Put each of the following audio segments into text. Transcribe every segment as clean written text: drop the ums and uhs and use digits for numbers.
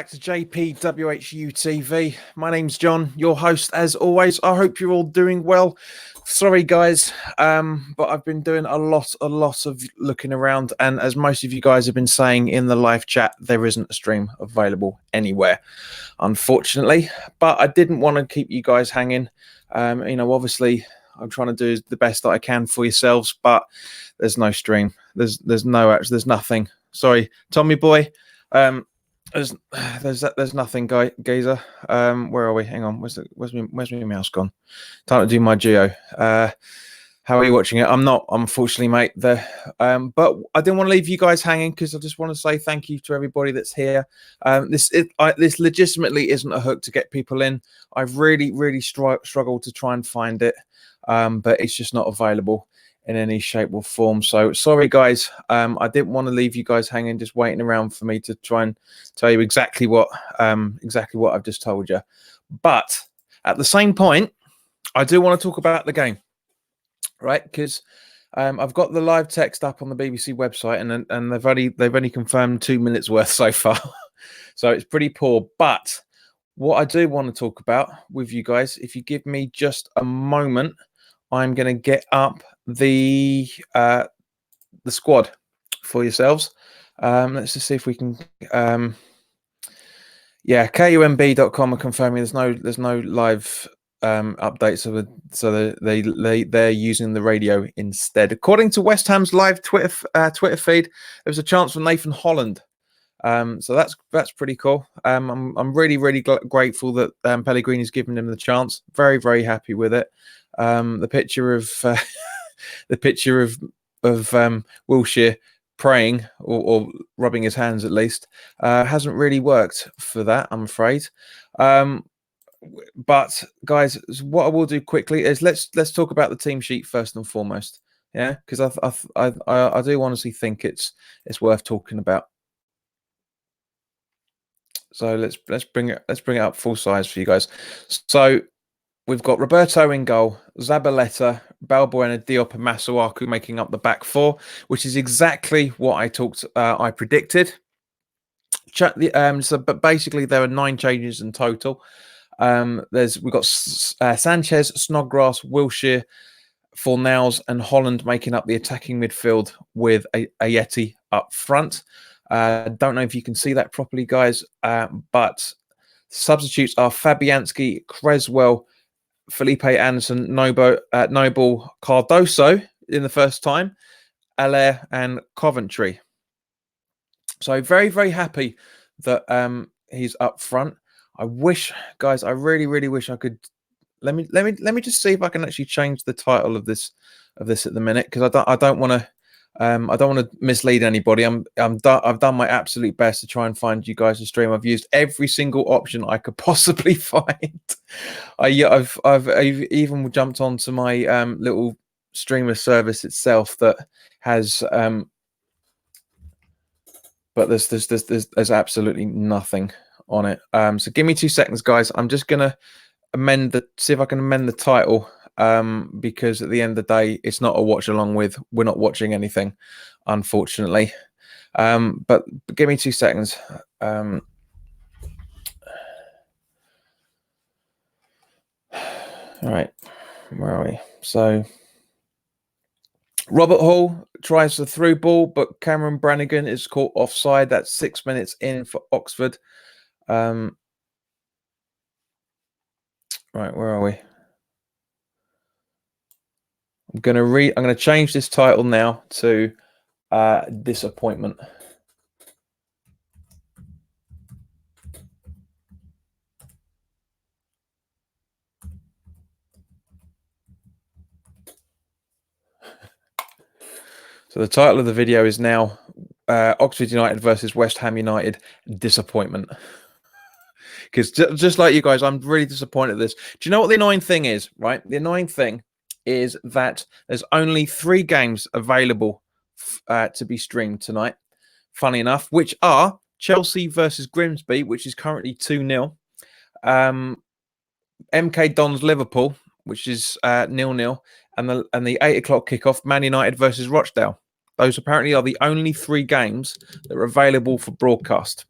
back to JPWHUTV. My name's John, your host as always. I hope you're all doing well. Sorry guys, but I've been doing a lot of looking around, and as most of you guys have been saying in the live chat, there isn't a stream available anywhere, unfortunately. But I didn't want to keep you guys hanging. Obviously I'm trying to do the best that I can for yourselves, but there's no stream. There's nothing. Sorry, Tommy boy. There's nothing, geezer. Where are we? Hang on. Where's my mouse gone? Time to do my geo. How are you watching it? I'm not, unfortunately, mate. But I didn't want to leave you guys hanging because I just want to say thank you to everybody that's here. This legitimately isn't a hook to get people in. I've really struggled to try and find it, but it's just not available in any shape or form. So sorry guys, I didn't want to leave you guys hanging, just waiting around for me to try and tell you exactly what I've just told you. But at the same point, I do want to talk about the game, right? Because I've got the live text up on the BBC website, and they've only confirmed 2 minutes worth so far. So it's pretty poor. But what I do want to talk about with you guys, if you give me just a moment, I'm going to get up the squad for yourselves. Let's just see if we can. Yeah, kumb.com are confirming there's no live updates, so they're using the radio instead. According to West Ham's live Twitter feed, there was a chance for Nathan Holland. So that's pretty cool. I'm really grateful that Pellegrini's given him the chance. Very happy with it. The picture of Wilshere praying or rubbing his hands at least hasn't really worked for that, I'm afraid. But guys, what I will do quickly is let's talk about the team sheet first and foremost. Yeah, because I do honestly think it's worth talking about. So let's bring it up full size for you guys. So we've got Roberto in goal, Zabaleta, Balbuena, Diop, and Masuaku making up the back four, which is exactly what I predicted. But basically there are 9 changes in total. We've got Sanchez, Snodgrass, Wilshere, Fornals, and Holland making up the attacking midfield with Ayeti up front. Don't know if you can see that properly, guys, but substitutes are Fabianski, Creswell, Felipe Anderson, Noble, Cardoso in the first time, Allaire, and Coventry. So very happy that he's up front. I wish, guys, I really wish I could. Let me just see if I can actually change the title of this at the minute, because I don't want to mislead anybody. I've done my absolute best to try and find you guys a stream. I've used every single option I could possibly find. I've even jumped onto my little streamer service itself that has but there's absolutely nothing on it. So give me 2 seconds, guys. I'm just gonna see if I can amend the title. Because at the end of the day, it's not a watch along with. We're not watching anything, unfortunately. But give me 2 seconds. All right, where are we? So Robert Hall tries the through ball, but Cameron Brannigan is caught offside. That's 6 minutes in for Oxford. Right, where are we? I'm gonna change this title now to disappointment. So the title of the video is now Oxford United versus West Ham United, disappointment. Because just like you guys, I'm really disappointed at this. Do you know what the annoying thing is, right? The annoying thing is that there's only 3 games available to be streamed tonight, funny enough, which are Chelsea versus Grimsby, which is currently 2-0. MK Dons Liverpool, which is 0-0. And the 8 o'clock kickoff, Man United versus Rochdale. Those apparently are the only 3 games that are available for broadcast.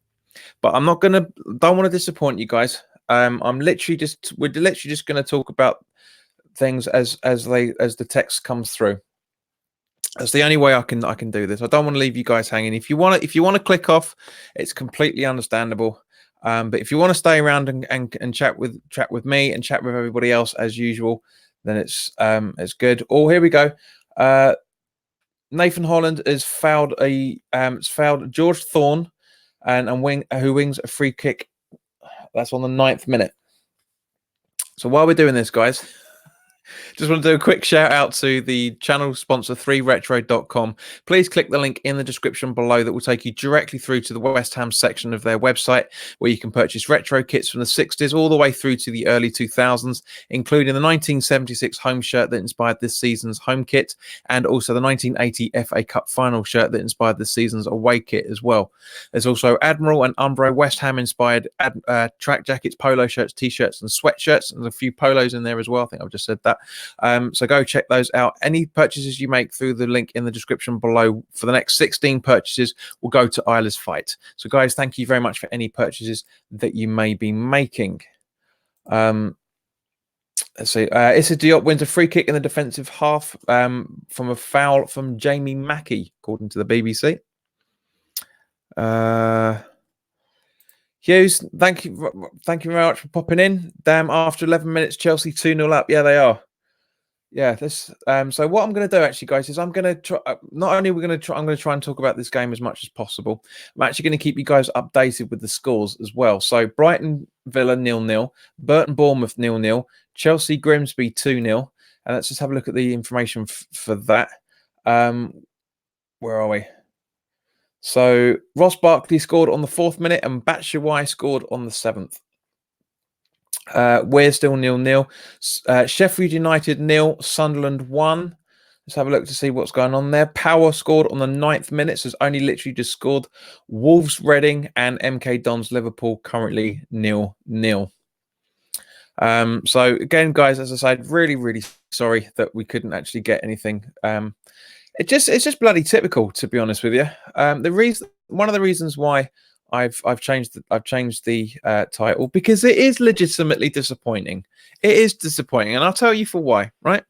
But I'm not gonna. Don't want to disappoint you guys. We're literally just gonna talk about things as the text comes through. That's the only way I can do this. I don't want to leave you guys hanging. If you want to click off, it's completely understandable. But if you want to stay around and chat with me and chat with everybody else as usual, then it's good. Oh, here we go. Nathan Holland has fouled George Thorne who wings a free kick. That's on the 9th minute. So while we're doing this, guys, just want to do a quick shout out to the channel sponsor 3retro.com. Please click the link in the description below that will take you directly through to the West Ham section of their website, where you can purchase retro kits from the 60s all the way through to the early 2000s, including the 1976 home shirt that inspired this season's home kit, and also the 1980 FA Cup final shirt that inspired this season's away kit as well. There's also Admiral and Umbro West Ham inspired track jackets, polo shirts, t-shirts and sweatshirts, and a few polos in there as well. I think I've just said that. So go check those out. Any purchases you make through the link in the description below for the next 16 purchases will go to Isla's Fight. So guys, thank you very much for any purchases that you may be making. Let's see. Issa Diop wins a free kick in the defensive half from a foul from Jamie Mackey, according to the BBC. Hughes, thank you very much for popping in. Damn, after 11 minutes, Chelsea 2-0 up. Yeah, they are. Yeah, this. So what I'm going to do, actually, guys, is I'm going to try. Not only we're going to try, I'm going to try and talk about this game as much as possible. I'm actually going to keep you guys updated with the scores as well. So Brighton Villa 0-0, Burton Bournemouth 0-0, Chelsea Grimsby 2-0, and let's just have a look at the information for that. Where are we? So Ross Barkley scored on the 4th minute, and Batshuayi scored on the 7th. We're still 0-0. Sheffield United 0, Sunderland 1. Let's have a look to see what's going on there. Power scored on the 9th minute, so it's only literally just scored. Wolves Reading and MK Dons Liverpool currently 0-0. So again, guys, as I said, really sorry that we couldn't actually get anything. It's just bloody typical, to be honest with you. One of the reasons why I've changed the title, because it is legitimately disappointing. It is disappointing, and I'll tell you for why. Right?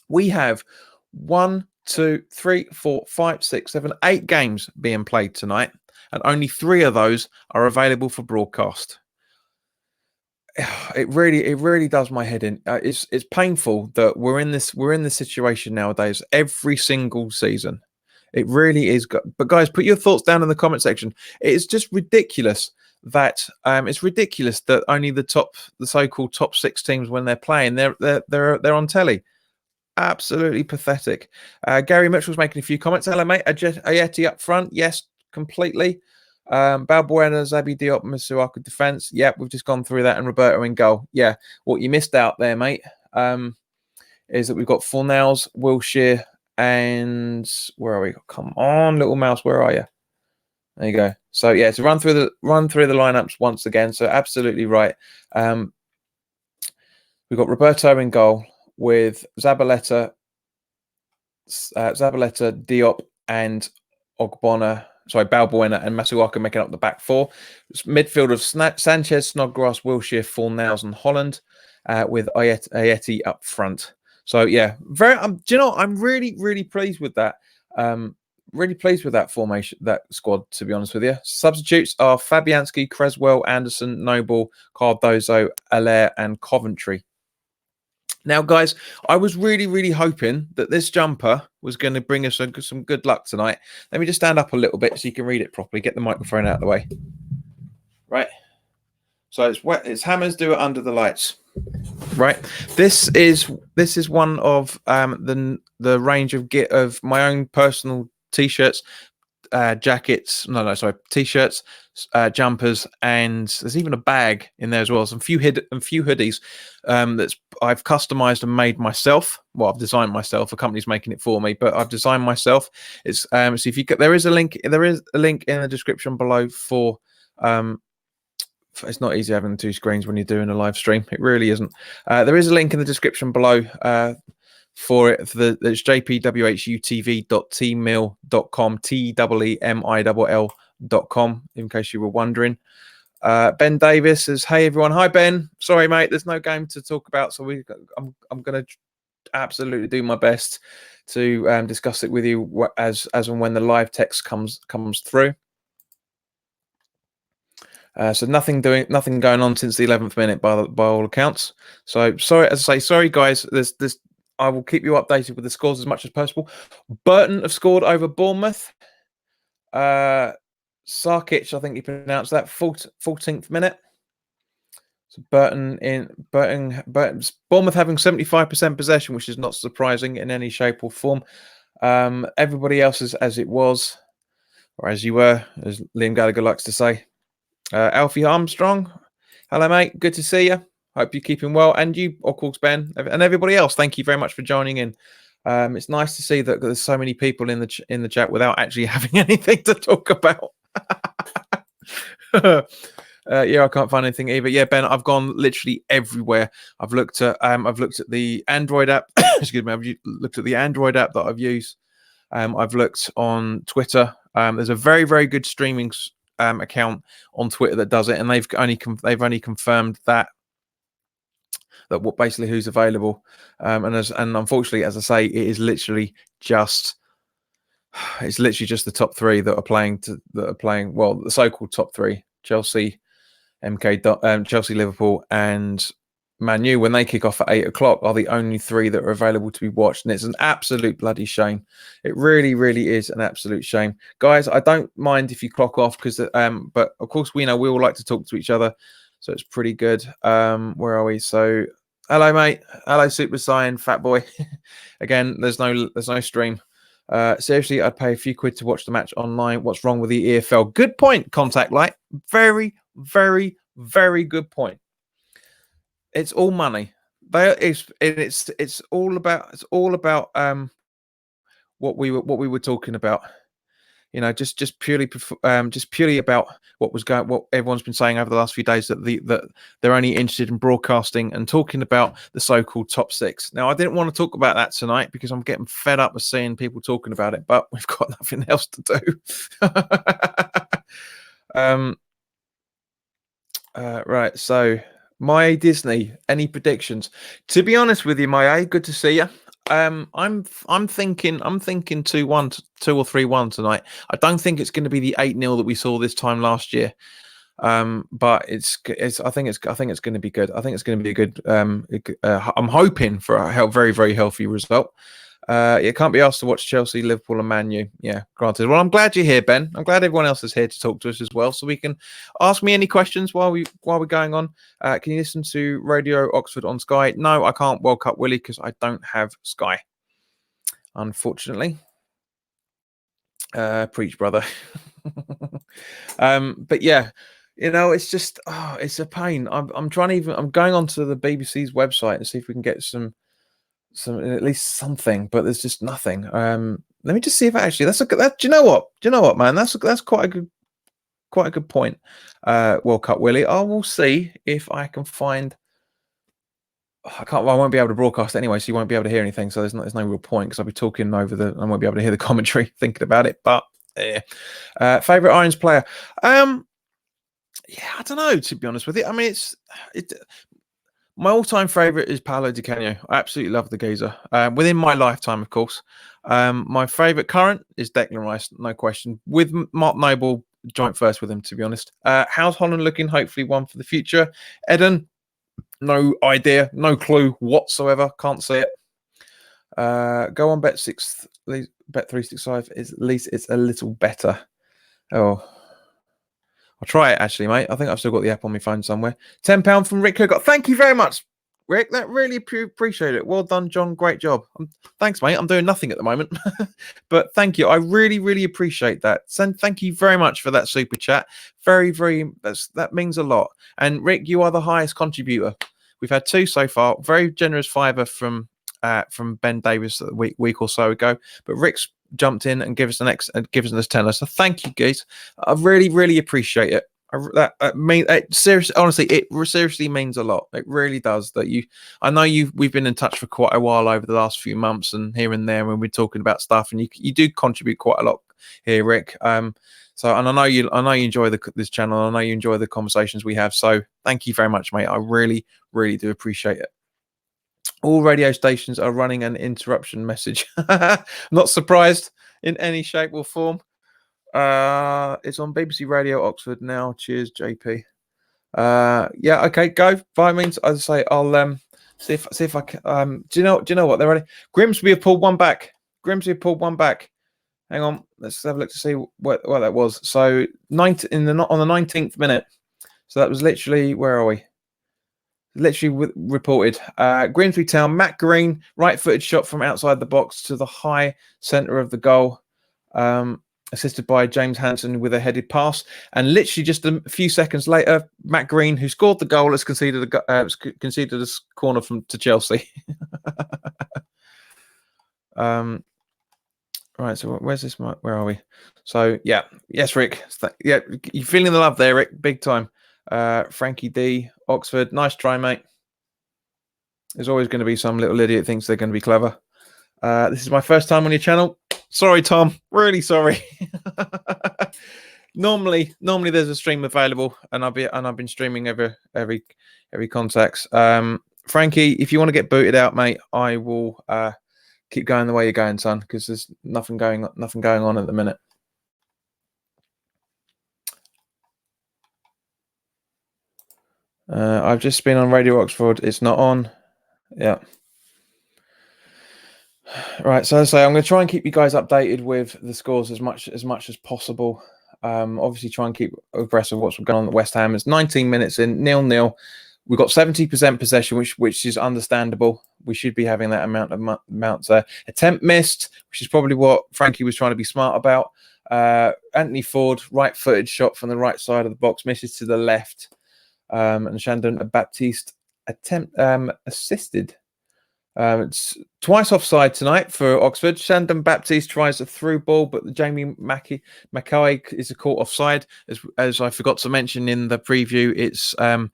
We have 1, 2, 3, 4, 5, 6, 7, 8 games being played tonight, and only 3 of those are available for broadcast. It really does my head in. It's painful that we're in this situation nowadays every single season. It really is. But guys, put your thoughts down in the comment section. It's just ridiculous that only the so-called top 6 teams, when they're playing, they're on telly. Absolutely pathetic. Gary Mitchell's making a few comments. Hello, mate. Ayeti up front. Yes, completely. Balbuena, Zabi Diop, Masuaku defense. Yeah, we've just gone through that. And Roberto in goal. Yeah, what you missed out there, mate, is that we've got Fornals, Wilshere, and where are we? Come on, little mouse, where are you? There you go. So yeah, to run through the lineups once again. So absolutely right. We've got Roberto in goal with Zabaleta, Diop, and Balbuena and Masuaku making up the back 4. Midfield of Sanchez, Snodgrass, Wilshere, Fornals, and Holland, with Ayeti up front. So yeah, do you know, I'm really pleased with that. Really pleased with that formation, that squad, to be honest with you. Substitutes are Fabianski, Creswell, Anderson, Noble, Cardozo, Allaire, and Coventry. Now, guys, I was really hoping that this jumper was going to bring us some good luck tonight. Let me just stand up a little bit so you can read it properly. Get the microphone out of the way. Right. So it's Hammers Do It Under the Lights. Right. This is one of the range of my own personal t-shirts, jackets. T-shirts, jumpers, and there's even a bag in there as well. Some few hoodies that's I've customized and made myself. Well, I've designed myself. A company's making it for me, but I've designed myself. It's so if you there is a link in the description below for it's not easy having 2 screens when you're doing a live stream. It really isn't. There is a link in the description below for it. It's JPWHUTV.tmill.com, TEEMILL.com. JPWHUTV.com, in case you were wondering. Ben Davis says, "Hey everyone, hi Ben. Sorry mate, there's no game to talk about, so I'm going to absolutely do my best to discuss it with you as and when the live text comes through." So nothing going on since the 11th minute by all accounts. So sorry, as I say, sorry guys. I will keep you updated with the scores as much as possible. Burton have scored over Bournemouth. Sarkic, I think you pronounced that, 14th minute. So Bournemouth having 75% possession, which is not surprising in any shape or form. Everybody else is as it was, or as you were, as Liam Gallagher likes to say. Alfie Armstrong, hello mate, good to see you. Hope you're keeping well, and you, of course, Ben, and everybody else. Thank you very much for joining in. It's nice to see that there's so many people in the chat without actually having anything to talk about. Yeah, I can't find anything either. Yeah, Ben, I've gone literally everywhere. I've looked at the Android app. Excuse me. I've looked at the Android app that I've used. I've looked on Twitter. There's a very, very good streaming account on Twitter that does it, and they've only confirmed that what basically who's available. And unfortunately, as I say, it is literally just the top three that are playing. Well, the so-called top three: Chelsea, Chelsea, Liverpool, and Man U, when they kick off at 8 o'clock, are the only three that are available to be watched. And it's an absolute bloody shame. It really, really is an absolute shame. Guys, I don't mind if you clock off, because but of course we know we all like to talk to each other. So it's pretty good. Where are we? So hello, mate. Hello, Super Saiyan, Fat Boy. Again, there's no stream. Seriously, I'd pay a few quid to watch the match online. What's wrong with the EFL? Good point, Contact Light. Very, very, very good point. It's all money. It's all about what we were talking about. You know, just purely about what everyone's been saying over the last few days, that they're only interested in broadcasting and talking about the so-called top six. Now, I didn't want to talk about that tonight because I'm getting fed up of seeing people talking about it, but we've got nothing else to do. Right. So, my Disney, any predictions? To be honest with you, my good to see you. I'm thinking 2-1, 2 or 3-1 tonight. I don't think it's going to be the 8-0 that we saw this time last year. But I think it's going to be good. I think it's going to be a good. I'm hoping for a very, very healthy result. It can't be asked to watch Chelsea, Liverpool, and Man U. Yeah, granted. Well, I'm glad you're here, Ben. I'm glad everyone else is here to talk to us as well, so we can ask me any questions while we're going on. Can you listen to Radio Oxford on Sky? No, I can't. World Cup Willie, because I don't have Sky, unfortunately. Preach, brother. But yeah, you know, it's just it's a pain. I'm going onto the BBC's website and see if we can get some at least something, but there's just nothing. Let me just see if actually do you know what, man? That's quite a good point. World Cup Willie. I will see if I can find. I won't be able to broadcast anyway, so you won't be able to hear anything. So there's no real point, because I'll be talking over I won't be able to hear the commentary thinking about it. But favorite Irons player. Yeah, I don't know, to be honest with you. I mean, my all-time favorite is Paolo Di Canio. I absolutely love the geezer. Within my lifetime, of course. My favorite current is Declan Rice, no question. With Mark Noble, joint first with him, to be honest. How's Holland looking? Hopefully one for the future. Eden, no idea, no clue whatsoever. Can't see it. Go on, Bet365. At least it's a little better. Oh, I'll try it, actually, mate. I think I've still got the app on my phone somewhere. £10 from Rick Cook. Thank you very much, Rick. That really appreciate it. Well done, John. Great job. Thanks, mate. I'm doing nothing at the moment. But thank you. I really, really appreciate that. Thank you very much for that super chat. Very, very, that means a lot. And Rick, you are the highest contributor. We've had 2 so far. Very generous fiver from Ben Davis a week or so ago. But Rick's jumped in and given us this tenner. So thank you, guys. I really, really appreciate it. Honestly, it seriously means a lot. It really does. I know we've been in touch for quite a while over the last few months and here and there when we're talking about stuff, and you do contribute quite a lot here, Rick. So, and I know you enjoy this channel. I know you enjoy the conversations we have. So, thank you very much, mate. I really, really do appreciate it. All radio stations are running an interruption message. Not surprised in any shape or form. It's on BBC Radio Oxford now. Cheers, JP. Yeah, okay, go. By means, as I say, I'll see if I can. Do you know what? They're ready. Grimsby have pulled one back. Grimsby have pulled one back. Hang on, let's have a look to see what that was. So on the 19th minute. So that was literally, where are we? Literally reported. Grimsby Town, Matt Green, right-footed shot from outside the box to the high centre of the goal. Assisted by James Hansen with a headed pass, and literally just a few seconds later, Matt Green, who scored the goal, has conceded a corner to Chelsea. Right, so where's this? Where are we? So yeah, yes, Rick. Yeah, you feeling the love there, Rick? Big time. Frankie D, Oxford, nice try, mate. There's always going to be some little idiot thinks they're going to be clever. This is my first time on your channel. Sorry, Tom. Really sorry. Normally there's a stream available, and I've been streaming every contacts. Frankie, if you want to get booted out, mate, I will keep going the way you're going, son, because there's nothing going on at the minute. I've just been on Radio Oxford. It's not on. Yeah. Right, so as I say, I'm going to try and keep you guys updated with the scores as much as possible. Obviously, try and keep abreast of what's going on at West Ham. It's 19 minutes in, 0-0. We've got 70% possession, which is understandable. We should be having that amount there. Attempt missed, which is probably what Frankie was trying to be smart about. Anthony Ford, right-footed shot from the right side of the box, misses to the left. And Shandon Baptiste assisted. It's twice offside tonight for Oxford. Shandon Baptiste tries a through ball, but Jamie Mackay is caught offside. As I forgot to mention in the preview, it's a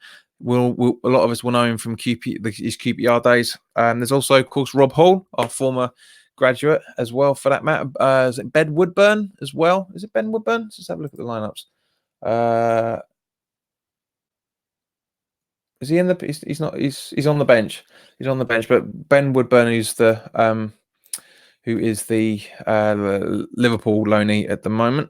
lot of us will know him from his QPR days. There's also, of course, Rob Hall, our former graduate, as well, for that matter. Is it Ben Woodburn as well? Is it Ben Woodburn? Let's just have a look at the lineups. Is he in the? He's not. He's on the bench. He's on the bench. But Ben Woodburn, who is the Liverpool loanee at the moment.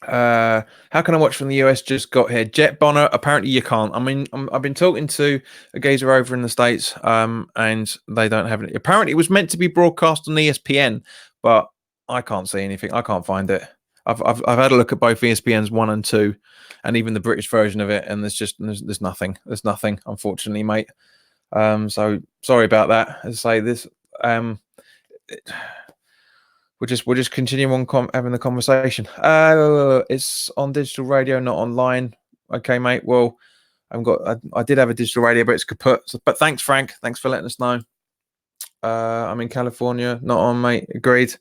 How can I watch from the US? Just got here. Jet Bonner. Apparently you can't. I mean, I've been talking to a geezer over in the States, and they don't have it. Apparently it was meant to be broadcast on ESPN, but I can't see anything. I can't find it. I've had a look at both ESPN's 1 and 2, and even the British version of it, and there's nothing. There's nothing, unfortunately, mate. So sorry about that. As I say, this we'll just continue on having the conversation. It's on digital radio, not online. Okay, mate. Well, I did have a digital radio, but it's kaput. But thanks, Frank. Thanks for letting us know. I'm in California, not on, mate. Agreed.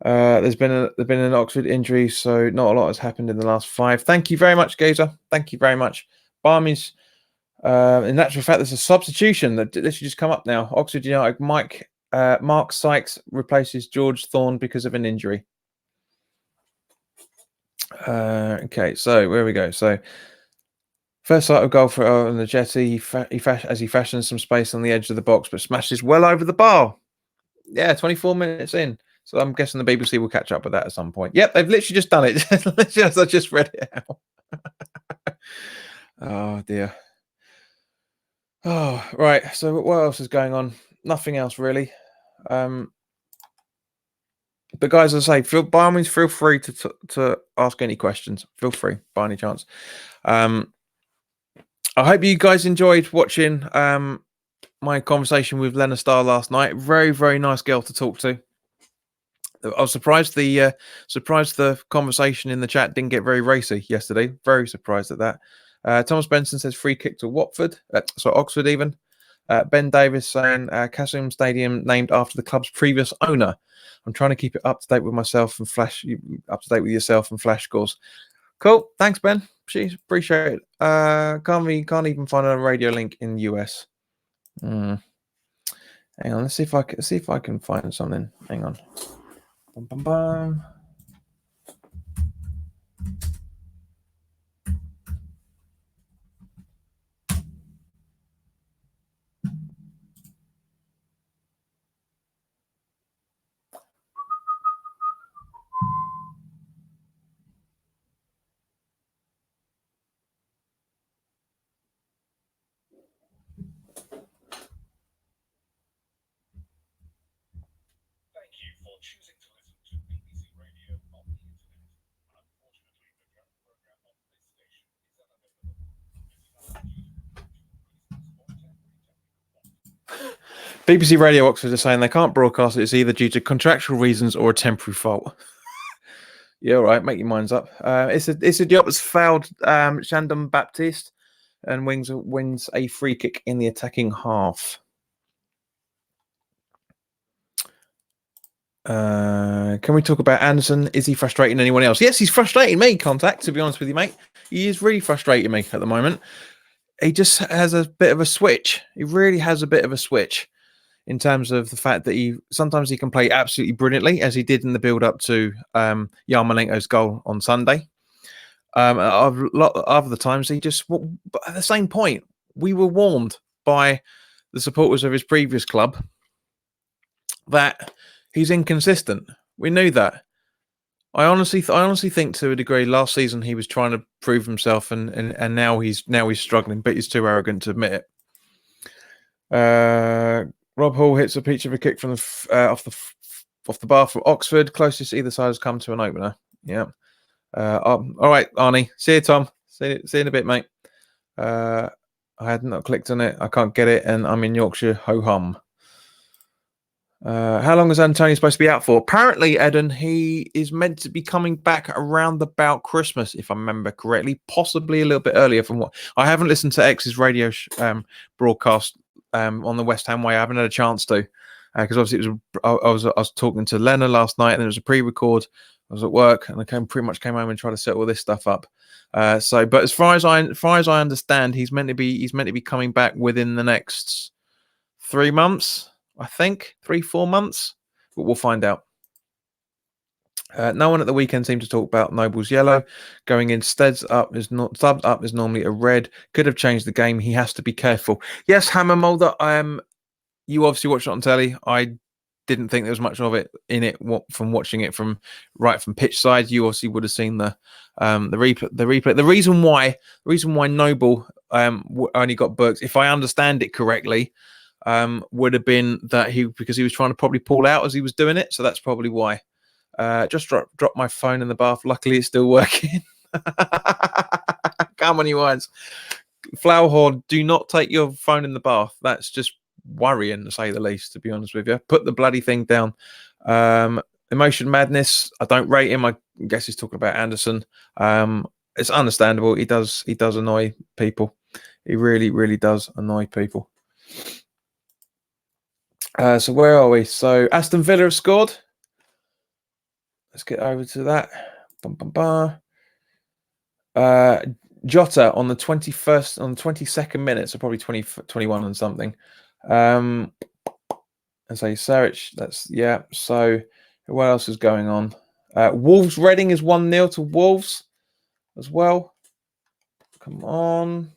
There's been an Oxford injury, so not a lot has happened in the last 5. Thank you very much, Gazer. Thank you very much. Barmy's, in actual fact, there's a substitution that this should just come up now. Oxford United, Mark Sykes replaces George Thorne because of an injury. Okay, so where we go. So first sight of goal for on the jetty. As he fashions some space on the edge of the box, but smashes well over the bar. Yeah, 24 minutes in. So I'm guessing the BBC will catch up with that at some point. Yep, they've literally just done it. I just read it out. Oh, dear. Oh, right. So what else is going on? Nothing else, really. But guys, as I say, by all means, feel free to ask any questions. Feel free, by any chance. I hope you guys enjoyed watching my conversation with Lena Starr last night. Very, very nice girl to talk to. I was surprised the conversation in the chat didn't get very racy yesterday. Very surprised at that. Thomas Benson says free kick to Watford, Oxford even. Ben Davis saying Kasim Stadium named after the club's previous owner. I'm trying to keep it up to date with myself and yourself and flash scores. Cool, thanks Ben. Jeez, appreciate it. Can't even find a radio link in the US. Hang on, let's see if I can find something. Hang on. Bum, bum, bum. BBC Radio Oxford are saying they can't broadcast it. It's either due to contractual reasons or a temporary fault. Yeah, all right. Make your minds up. It's a job that's fouled Shandon Baptiste and wins a free kick in the attacking half. Can we talk about Anderson? Is he frustrating anyone else? Yes, he's frustrating me, Contact, to be honest with you, mate. He is really frustrating me at the moment. He just has a bit of a switch. He really has a bit of a switch in terms of the fact that he sometimes he can play absolutely brilliantly, as he did in the build-up to Yarmolenko's goal on Sunday. Other the times he just, but at the same point, we were warned by the supporters of his previous club that he's inconsistent. We knew that. I honestly think to a degree last season he was trying to prove himself, and now he's struggling, but he's too arrogant to admit it. Rob Hall hits a peach of a kick from off the bar from Oxford. Closest either side has come to an opener. Yeah. All right, Arnie. See you, Tom. See you in a bit, mate. I had not clicked on it. I can't get it, and I'm in Yorkshire. Ho hum. How long is Antonio supposed to be out for? Apparently, Eden, he is meant to be coming back around about Christmas, if I remember correctly, possibly a little bit earlier. From what I haven't listened to X's radio broadcast on the West Ham way. I haven't had a chance to, because obviously I was talking to Lena last night, and there was a pre-record. I was at work, and I pretty much came home and tried to set all this stuff up. But as far as I understand, he's meant to be coming back within the next 3 months. I think 3-4 months, but we'll find out. No one at the weekend seemed to talk about Noble's yellow. Going in subbed up is normally a red. Could have changed the game. He has to be careful. Yes, Hammer Mulder. You obviously watched it on telly. I didn't think there was much of it in it from watching it from pitch side. You obviously would have seen the replay. The reason why Noble only got booked, if I understand it correctly, would have been that because he was trying to probably pull out as he was doing it. So that's probably why. Just drop my phone in the bath. Luckily, it's still working. Come on, you ones. Flowerhorn, do not take your phone in the bath. That's just worrying, to say the least, to be honest with you. Put the bloody thing down. Emotion Madness, I don't rate him. I guess he's talking about Anderson. It's understandable. He does annoy people. He really, really does annoy people. So where are we? So Aston Villa have scored. Let's get over to that. Bum, bum, bum. Jota on the 22nd minute, so probably 21 and something. And say Sarich, that's yeah. So what else is going on? Wolves Reading is 1-0 to Wolves as well. Come on.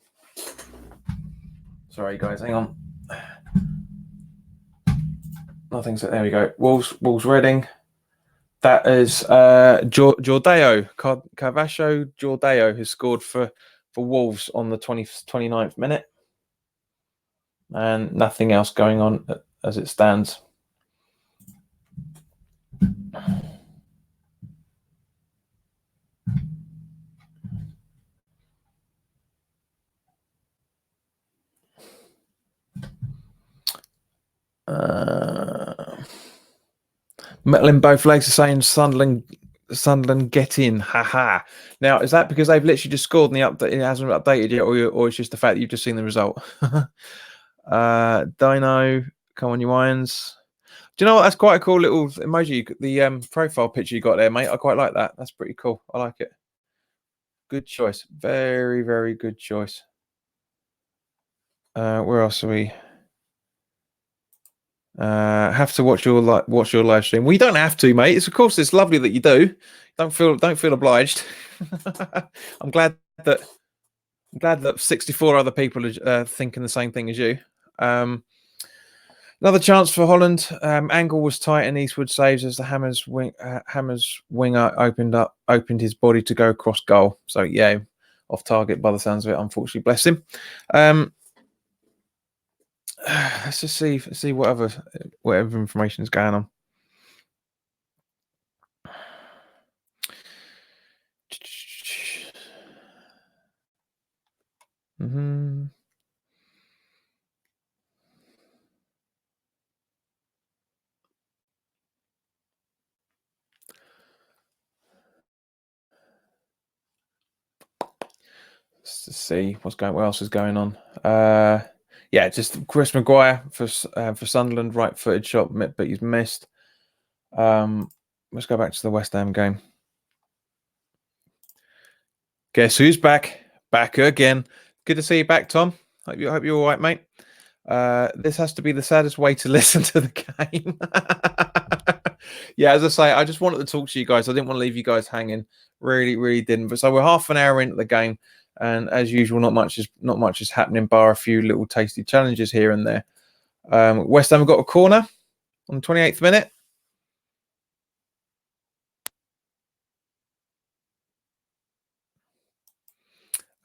Sorry guys, hang on. Nothing's there we go. Wolves Reading. That is Jordao, Carvasho Jordao, has scored for Wolves on the 29th minute. And nothing else going on as it stands. Metal in both legs are saying Sunderland get in. Haha. Now, is that because they've literally just scored and the update it hasn't updated yet, or it's just the fact that you've just seen the result? Dino, come on, you irons. Do you know what? That's quite a cool little emoji. The profile picture you got there, mate. I quite like that. That's pretty cool. I like it. Good choice. Very, very good choice. Where else are we? Have to watch your live stream. Well, you don't have to, mate. Of course, it's lovely that you do. Don't feel obliged. I'm glad that 64 other people are thinking the same thing as you. Another chance for Holland. Angle was tight and Eastwood saves as the Hammers winger opened his body to go across goal. So yeah, off target by the sounds of it. Unfortunately, bless him. Let's just see whatever information is going on. Let's see what else is going on. Yeah, just Chris Maguire for Sunderland, right-footed shot, but he's missed. Let's go back to the West Ham game. Guess who's back? Back again. Good to see you back, Tom. Hope you're all right, mate. This has to be the saddest way to listen to the game. Yeah, as I say, I just wanted to talk to you guys. I didn't want to leave you guys hanging. Really didn't. But so we're half an hour into the game, and as usual, not much is happening, bar a few little tasty challenges here and there. West Ham have got a corner on the 28th minute.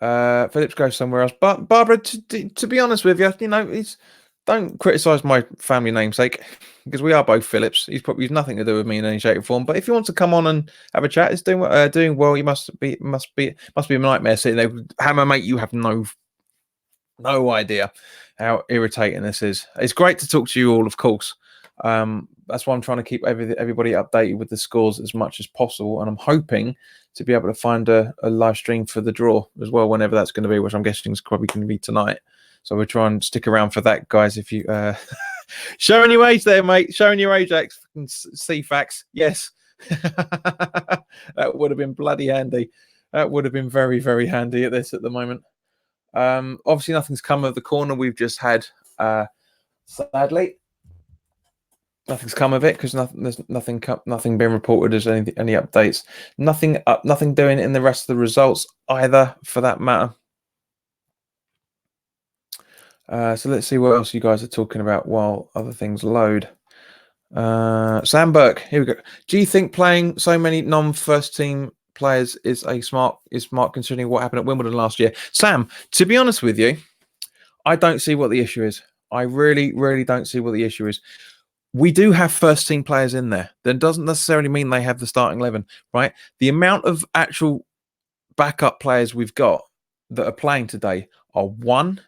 Phillips goes somewhere else. But Barbara, to be honest with you, don't criticise my family namesake because we are both Phillips. He's nothing to do with me in any shape or form. But if you want to come on and have a chat, it's doing well. You must be a nightmare sitting there. Hammer, mate, you have no idea how irritating this is. It's great to talk to you all, of course. That's why I'm trying to keep everybody updated with the scores as much as possible, and I'm hoping to be able to find a live stream for the draw as well, whenever that's going to be, which I'm guessing is probably going to be tonight. So we'll try and stick around for that, guys. If you showing your age there, mate, showing your age, C-Fax, yes. That would have been bloody handy. That would have been very handy at the moment. Obviously, nothing's come of the corner we've just had. Sadly, nothing's come of it because there's nothing being reported as any updates. Nothing doing in the rest of the results either, for that matter. So let's see what else you guys are talking about while other things load. Sam Burke, here we go. Do you think playing so many non-first team players is smart considering what happened at Wimbledon last year? Sam, to be honest with you, I don't see what the issue is. I really don't see what the issue is. We do have first team players in there. That doesn't necessarily mean they have the starting 11, right? The amount of actual backup players we've got that are playing today are 1,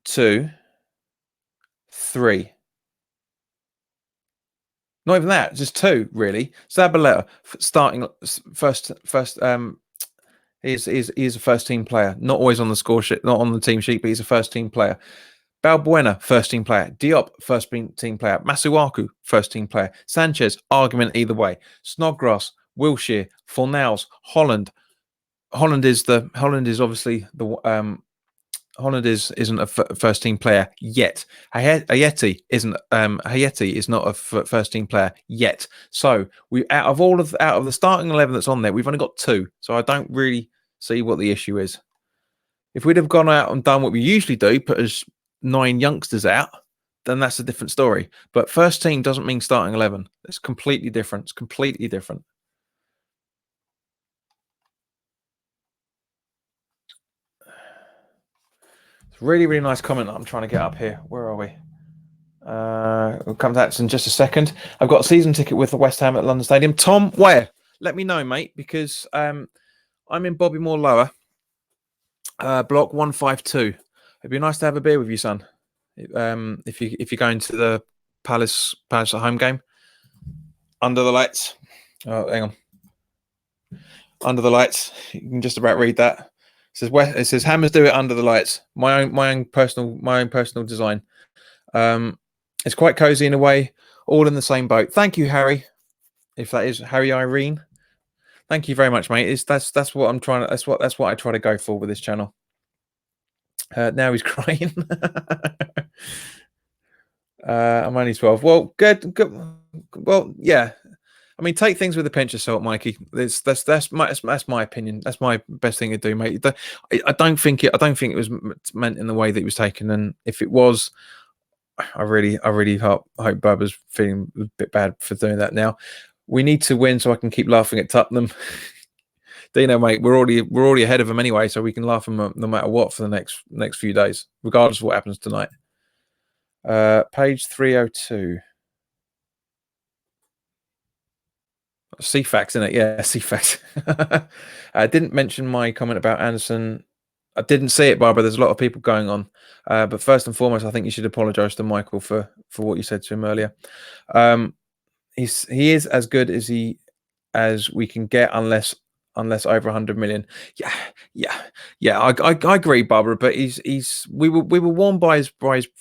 2, 3. Not even that, just 2 really. Zabaleta starting first. He's a first team player, not always on the score sheet, not on the team sheet, but he's a first team player. Balbuena, first team player. Diop, first team player. Masuaku, first team player. Sanchez, argument either way. Snodgrass, Wilshere, Fornals, Holland. Holland is obviously the Holland isn't a first team player yet. Hayeti is not a first team player yet. So we out of the starting 11 that's on there, we've only got 2. So I don't really see what the issue is. If we'd have gone out and done what we usually do, put us 9 youngsters out, then that's a different story. But first team doesn't mean starting 11. It's completely different. It's completely different. It's really nice comment that I'm trying to get up here. Where are we? We'll come to that in just a second. I've got a season ticket with the West Ham at London Stadium. Tom, where? Let me know, mate, because I'm in Bobby Moore Lower, block 152. It'd be nice to have a beer with you, son. If you're going to the Palace at home game, under the lights. Oh, hang on. Under the lights. You can just about read that. It says Hammers do it under the lights. My own personal design. It's quite cozy in a way. All in the same boat. Thank you, Harry. If that is Harry Irene. Thank you very much, mate. That's what I'm trying to. That's what I try to go for with this channel. Now he's crying. I'm only 12. Well, good. Well, yeah. I mean, take things with a pinch of salt, Mikey. That's my opinion. That's my best thing to do, mate. I don't think it was meant in the way that it was taken. And if it was, I really hope Bubba's feeling a bit bad for doing that. Now, we need to win so I can keep laughing at Tottenham. Dino, mate, we're already ahead of them anyway, so we can laugh them no matter what for the next few days, regardless of what happens tonight. Page 302. CFAX, in it, yeah, CFAX. I didn't mention my comment about Anderson. I didn't see it, Barbara. There's a lot of people going on, but first and foremost, I think you should apologise to Michael for what you said to him earlier. He is as good as we can get, unless over 100 million. Yeah. I agree, Barbara. But we were warned by his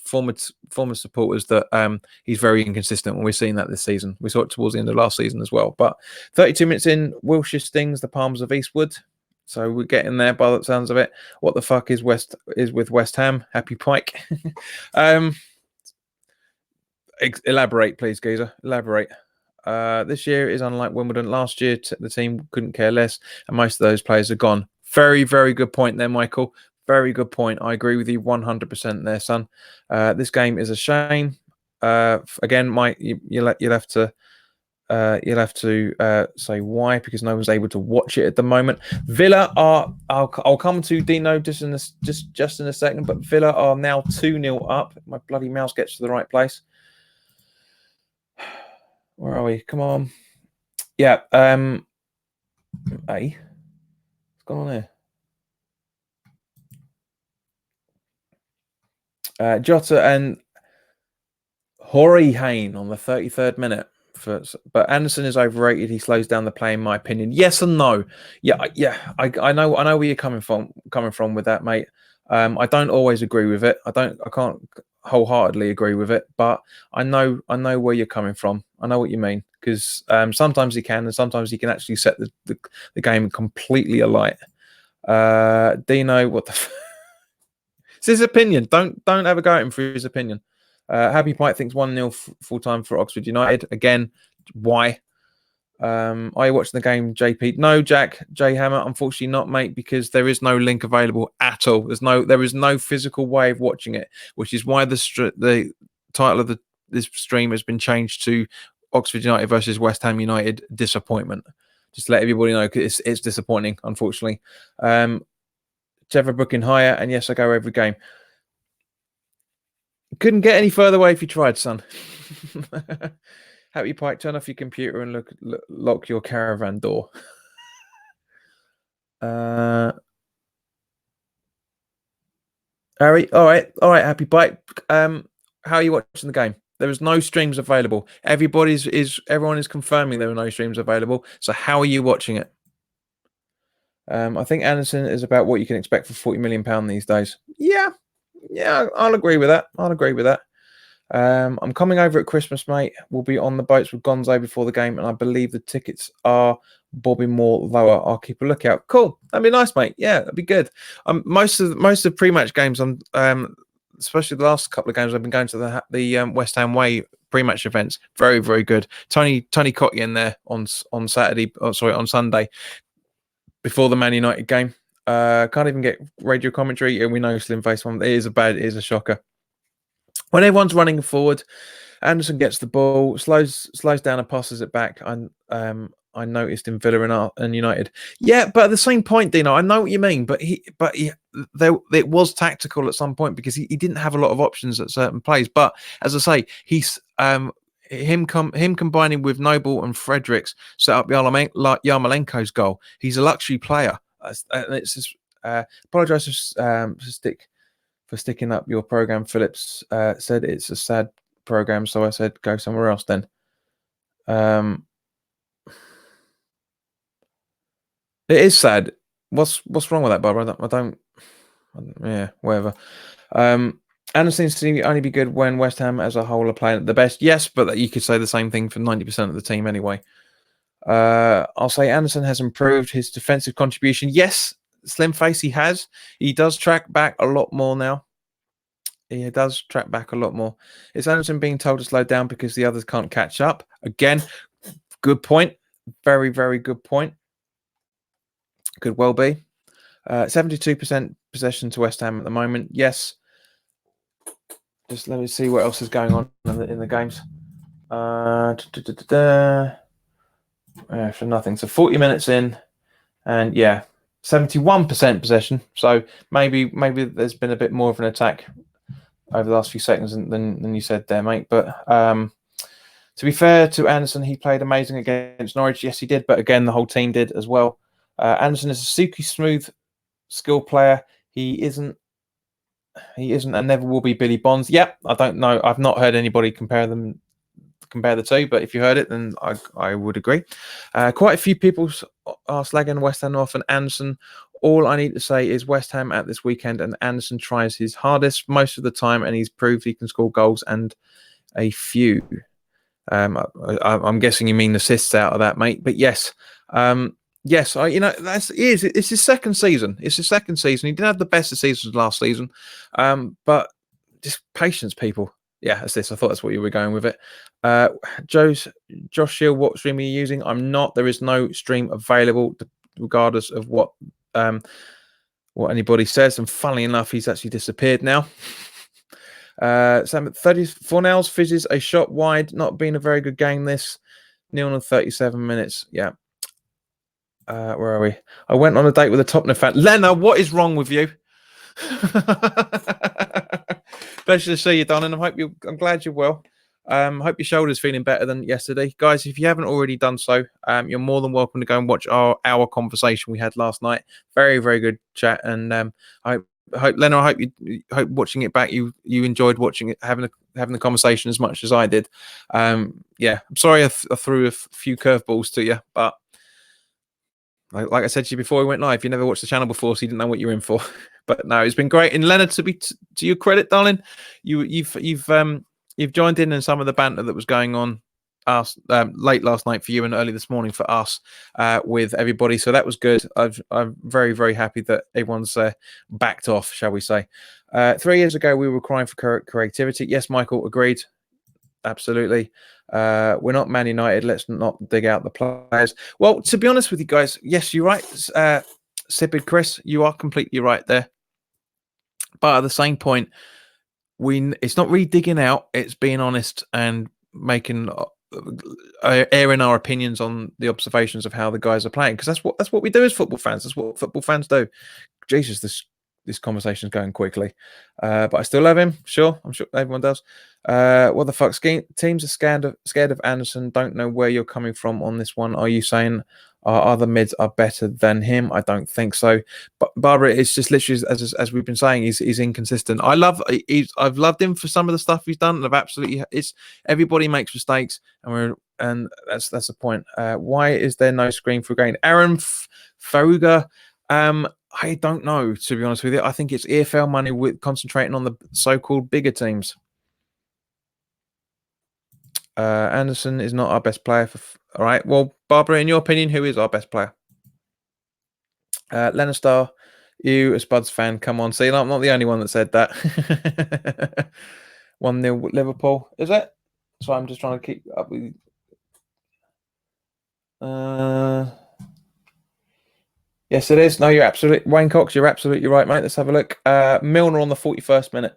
former supporters that he's very inconsistent, and we're seeing that this season. We saw it towards the end of last season as well. But 32 minutes in, Wilshere stings the Palms of Eastwood. So we're getting there by the sounds of it. What the fuck is with West Ham? Happy Pike. Elaborate, please, Geezer. Elaborate. This year is unlike Wimbledon. Last year, the team couldn't care less, and most of those players are gone. Very, very good point there, Michael. Very good point. I agree with you 100% there, son. This game is a shame. Again, Mike, you'll have to say why, because no one's able to watch it at the moment. Villa are. I'll come to Dino just in a second, but Villa are now 2-0 up. My bloody mouse gets to the right place. Where are we? Come on. Yeah. Hey, what's going on here? Jota and Hori Hain on the 33rd minute. But Anderson is overrated. He slows down the play, in my opinion. Yes and no. Yeah. I know where you're coming from with that, mate. I don't always agree with it. I can't wholeheartedly agree with it, but I know where you're coming from. I know what you mean, because sometimes he can, and sometimes he can actually set the game completely alight. Dino, what the? It's his opinion. Don't ever go at him for his opinion. Happy Pike thinks 1-0 full time for Oxford United. Again, why? Are you watching the game, JP? No, Jack J Hammer. Unfortunately, not, mate, because there is no link available at all. There is no physical way of watching it, which is why the title of this stream has been changed to Oxford United versus West Ham United disappointment. Just to let everybody know, because it's disappointing, unfortunately. Trevor booking higher, and yes, I go every game. Couldn't get any further away if you tried, son. Happy Pike, turn off your computer and lock your caravan door. Harry, all right, Happy Pike. How are you watching the game? There is no streams available. Everyone is confirming there are no streams available. So how are you watching it? I think Anderson is about what you can expect for £40 million these days. Yeah, I'll agree with that. I'm coming over at Christmas, mate. We'll be on the boats with Gonzo before the game, and I believe the tickets are bobbing more lower. I'll keep a lookout. Cool, that'd be nice, mate. Yeah, that'd be good. Most of pre-match games, especially the last couple of games, I've been going to the West Ham Way pre-match events. Very, very good. Tony Cottee in there on Saturday. On Sunday before the Man United game. Can't even get radio commentary, and we know Slim Face one. It is a shocker. When everyone's running forward, Anderson gets the ball, slows down and passes it back. I noticed in Villa and United. Yeah, but at the same point, Dino, I know what you mean, but it was tactical at some point, because he didn't have a lot of options at certain plays. But as I say, he's him combining with Noble and Fredericks set up Yarmolenko's goal. He's a luxury player. It's just apologise for sticking up your program. Phillips said it's a sad program, so I said go somewhere else then. It is sad. What's wrong with that, Barbara? I don't. Yeah, whatever. Anderson seems to only be good when West Ham as a whole are playing at the best. Yes, but you could say the same thing for 90% of the team anyway. I'll say Anderson has improved his defensive contribution. Yes, Slim Face, he has. He does track back a lot more now. He does track back a lot more. Is Anderson being told to slow down because the others can't catch up? Again, good point. Very, very good point. Could well be. 72% possession to West Ham at the moment. Yes. Just let me see what else is going on in the games. For nothing. So 40 minutes in, and yeah, 71% possession. So maybe there's been a bit more of an attack over the last few seconds than you said there, mate. But to be fair to Anderson, he played amazing against Norwich. Yes, he did. But again, the whole team did as well. Anderson is a super smooth skill player. He isn't and never will be Billy Bonds. Yep, I don't know. I've not heard anybody compare the two, but if you heard it, then I would agree. Quite a few people are slagging West Ham off and Anderson. All I need to say is West Ham at this weekend, and Anderson tries his hardest most of the time, and he's proved he can score goals and a few. I'm guessing you mean assists out of that, mate. But yes, yes, it's his second season. It's his second season. He didn't have the best of seasons last season, but just patience, people. Yeah, that's this. I thought that's what you were going with it. Josh Shield, what stream are you using? I'm not. There is no stream available, regardless of what anybody says. And funnily enough, he's actually disappeared now. Sam at 34 nails fizzes a shot wide. Not been a very good game. This 0 37 minutes. Yeah. Where are we? I went on a date with a Tottenham fan. Lena, what is wrong with you? Pleasure to see you, Don, and I'm glad you're well. Hope your shoulder's feeling better than yesterday. Guys, if you haven't already done so, you're more than welcome to go and watch our conversation we had last night. Very, very good chat. And I hope Lena, I hope watching it back you enjoyed watching it, having the conversation as much as I did. Yeah, I'm sorry I threw a few curveballs to you, but like I said to you before we went live, you never watched the channel before, so you didn't know what you're in for. But no, it's been great. And Leonard, to your credit, darling, you've joined in some of the banter that was going on late last night for you and early this morning for us with everybody. So that was good. I'm very, very happy that everyone's backed off, shall we say. 3 years ago, we were crying for creativity. Yes, Michael, agreed. Absolutely. We're not Man United. Let's not dig out the players. Well, to be honest with you guys, yes, you're right. Sipid Chris, you are completely right there. But at the same point, it's not really digging out. It's being honest and making airing our opinions on the observations of how the guys are playing, because that's what we do as football fans. That's what football fans do. Jesus, this conversation is going quickly, but I still love him. Sure, I'm sure everyone does. What the fuck? Teams are scared of Anderson. Don't know where you're coming from on this one. Are you saying our other mids are better than him? I don't think so. But Barbara, it's just literally as we've been saying, he's inconsistent. I've loved him for some of the stuff he's done. And everybody makes mistakes, and that's the point. Why is there no screen for gain? Aaron Faruga. I don't know, to be honest with you. I think it's EFL money with concentrating on the so-called bigger teams. Anderson is not our best player. All right. Well, Barbara, in your opinion, who is our best player? Leonard Starr, you, a Spuds fan, come on. See, I'm not the only one that said that. 1-0 Liverpool. Is it? So I'm just trying to keep up with... Yes, it is. No, you're absolutely... Wayne Cox, you're absolutely right, mate. Let's have a look. Milner on the 41st minute.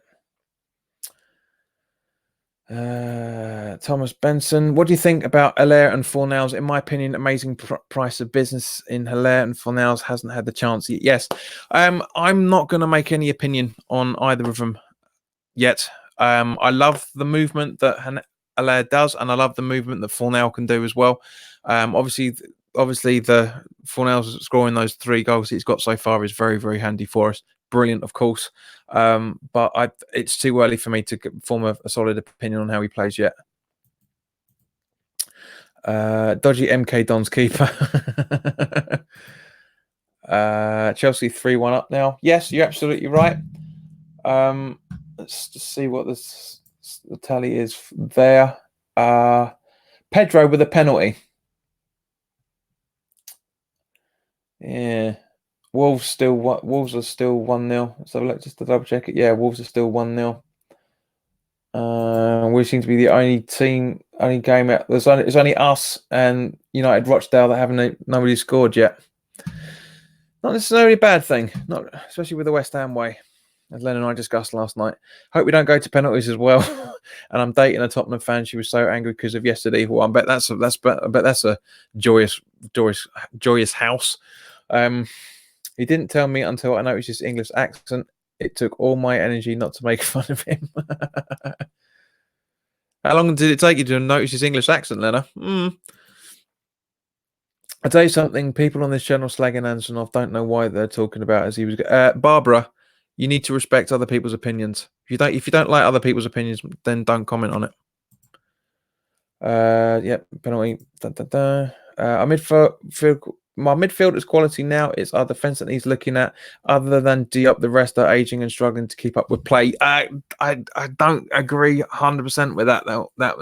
Thomas Benson, what do you think about Haller and Fornals? In my opinion, amazing price of business in Haller, and Fornals hasn't had the chance yet. Yes, I'm not going to make any opinion on either of them yet. I love the movement that Haller does, and I love the movement that Fornal can do as well. Obviously, the Fornals scoring those 3 goals he's got so far is very, very handy for us. Brilliant, of course. But it's too early for me to form a solid opinion on how he plays yet. Dodgy MK Don's keeper. Chelsea 3-1 up now. Yes, you're absolutely right. Let's just see what the tally is there. Pedro with a penalty. Yeah. Wolves are still 1-0. Let's have a look just to double check it. Yeah, Wolves are still 1-0. We seem to be the only game out. It's only us and United Rochdale that haven't nobody scored yet. Not necessarily a bad thing, not especially with the West Ham way, as Len and I discussed last night. Hope we don't go to penalties as well. And I'm dating a Tottenham fan. She was so angry because of yesterday. Well, I bet that's a joyous house. He didn't tell me until I noticed his English accent. It took all my energy not to make fun of him. How long did it take you to notice his English accent, Lena? I'll tell you something. People on this channel slagging Anderson off don't know why they're talking about as he was. Barbara, you need to respect other people's opinions. If you don't like other people's opinions, then don't comment on it. Yep, penalty. My midfield is quality now. It's our defense that needs looking at. Other than Diop, the rest are aging and struggling to keep up with play. I don't agree 100% with that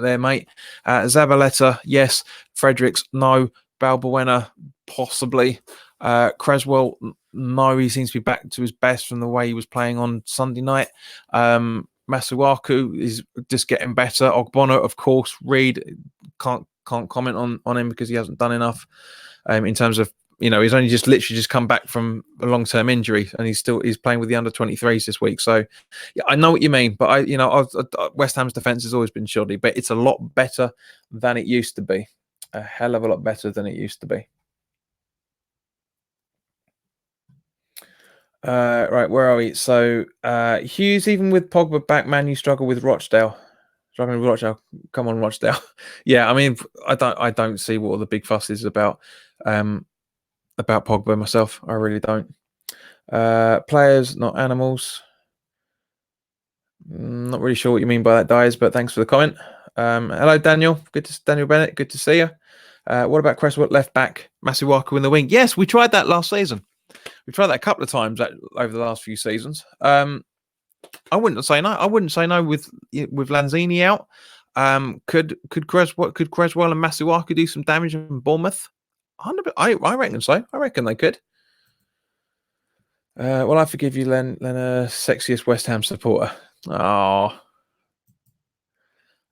there, mate. Zabaleta, yes. Fredericks, no. Balbuena, possibly. Creswell, no. He seems to be back to his best from the way he was playing on Sunday night. Masuaku is just getting better. Ogbono, of course. Reed, can't comment on him because he hasn't done enough. In terms of, he's only literally come back from a long-term injury, and he's playing with the under-23s this week. So, yeah, I know what you mean, but West Ham's defense has always been shoddy, but it's a lot better than it used to be. A hell of a lot better than it used to be. Right, where are we? So, Hughes, even with Pogba back, man, you struggle with Rochdale. Struggling with Rochdale. Come on, Rochdale. Yeah, I mean, I don't see what all the big fuss is about Pogba myself. I really don't. Players, not animals. Not really sure what you mean by that, Dyes, but thanks for the comment. Hello, Daniel. Daniel Bennett. Good to see you. What about Cresswell left back? Masuaku in the wing. Yes, we tried that last season. We tried that a couple of times over the last few seasons. I wouldn't say no. I wouldn't say no with Lanzini out. Could Cresswell and Masuaku do some damage in Bournemouth? I reckon so. I reckon they could. Well, I forgive you, Len, sexiest West Ham supporter. Oh.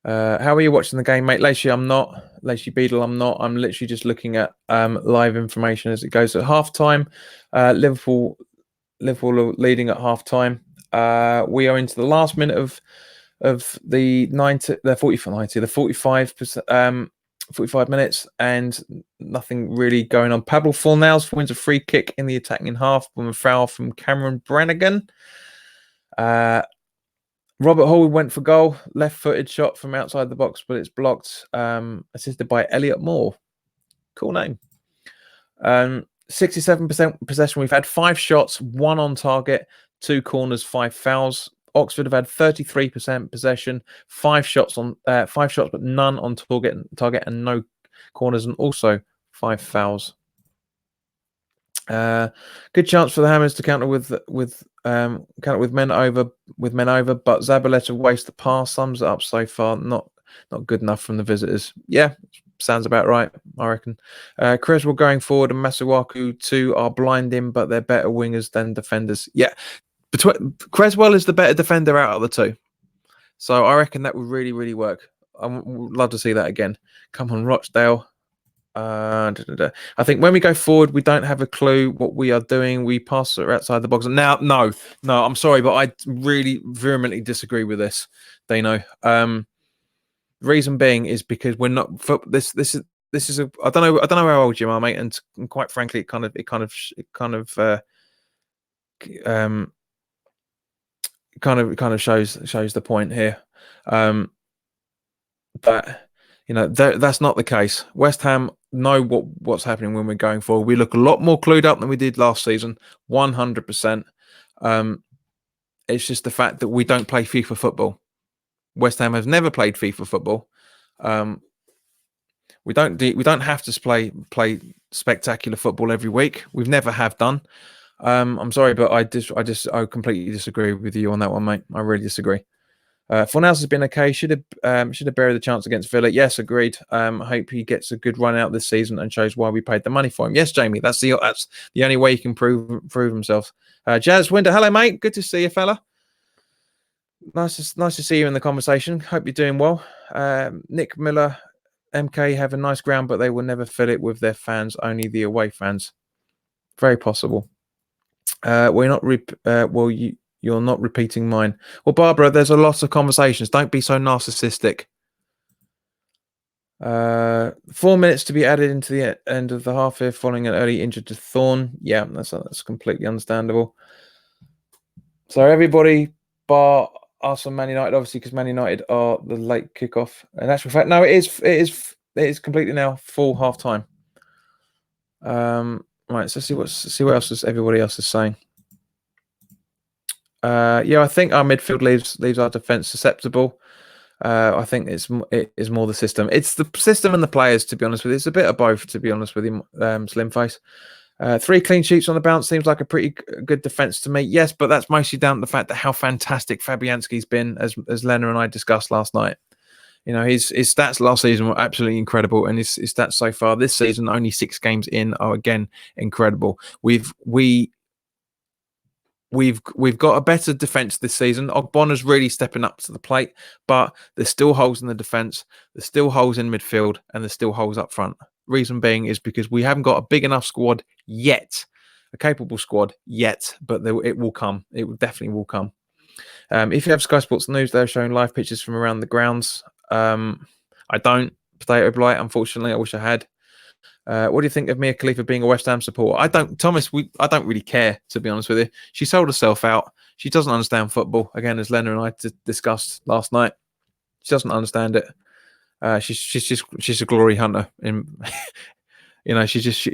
How are you watching the game, mate? Lacey, I'm not. Lacey Beadle, I'm not. I'm literally just looking at live information as it goes at halftime. Liverpool are leading at halftime. We are into the last minute of the 45 minutes, and nothing really going on. Pablo Fornals wins a free kick in the attacking half from a foul from Cameron Brannigan. Robert Hall went for goal, left-footed shot from outside the box, but it's blocked. Assisted by Elliot Moore. Cool name. 67% possession. We've had 5 shots, 1 on target, 2 corners, 5 fouls. Oxford have had 33% possession, 5 shots, but none on target, and no corners, and also 5 fouls. Good chance for the Hammers to counter with men over, but Zabaleta waste the pass. Sums it up so far. Not good enough from the visitors. Yeah, sounds about right, I reckon. Creswell going forward and Masuaku too are blinding, but they're better wingers than defenders. Yeah, Creswell is the better defender out of the two, so I reckon that would really, really work. I would love to see that again. Come on, Rochdale. I think when we go forward, we don't have a clue what we are doing. We pass it outside the box. Now, no, I'm sorry, but I really vehemently disagree with this, Dino. Reason being is because we're not. This is a. I don't know how old you are, mate, and quite frankly, it kind of shows the point here. But that's not the case. West Ham know what's happening when we're going forward. We look a lot more clued up than we did last season, 100%. It's just the fact that we don't play FIFA football. West Ham has never played FIFA football. We don't have to play spectacular football every week. We've never have done. I'm sorry, but I completely disagree with you on that one, mate. I really disagree. Fornals has been okay. Should have buried the chance against Villa. Yes, agreed. I hope he gets a good run out this season and shows why we paid the money for him. Yes, Jamie, that's the only way he can prove himself. Jazz Winder, hello, mate. Good to see you, fella. nice to see you in the conversation. Hope you're doing well. Nick Miller, MK have a nice ground, but they will never fill it with their fans. Only the away fans. Very possible. We're not. You're not repeating mine. Well, Barbara, there's a lot of conversations. Don't be so narcissistic. 4 minutes to be added into the end of the half here, following an early injury to Thorne. Yeah, that's completely understandable. So everybody bar us and Man United, obviously, because Man United are the late kickoff. In actual fact, no, it is completely now full half time. Right, so see what else everybody else is saying. Yeah, I think our midfield leaves our defense susceptible. I think it is more the system. It's the system and the players, to be honest with you. It's a bit of both, to be honest with you, Slimface. 3 clean sheets on the bounce seems like a pretty good defense to me. Yes, but that's mostly down to the fact that how fantastic Fabianski's been, as Lena and I discussed last night. You know, his stats last season were absolutely incredible, and his stats so far this season, only 6 games in, are again incredible. We've got a better defense this season. Ogbonna's really stepping up to the plate, but there's still holes in the defense, there's still holes in midfield, and there's still holes up front. Reason being is because we haven't got a big enough squad yet, a capable squad yet, but it will come. It definitely will come. If you have Sky Sports News, they're showing live pictures from around the grounds. I don't. Potato Blight, unfortunately. I wish I had. What do you think of Mia Khalifa being a West Ham supporter? I don't, Thomas. I don't really care, to be honest with you. She sold herself out. She doesn't understand football. Again, as Lena and I discussed last night, she doesn't understand it. She's a glory hunter. You know, she's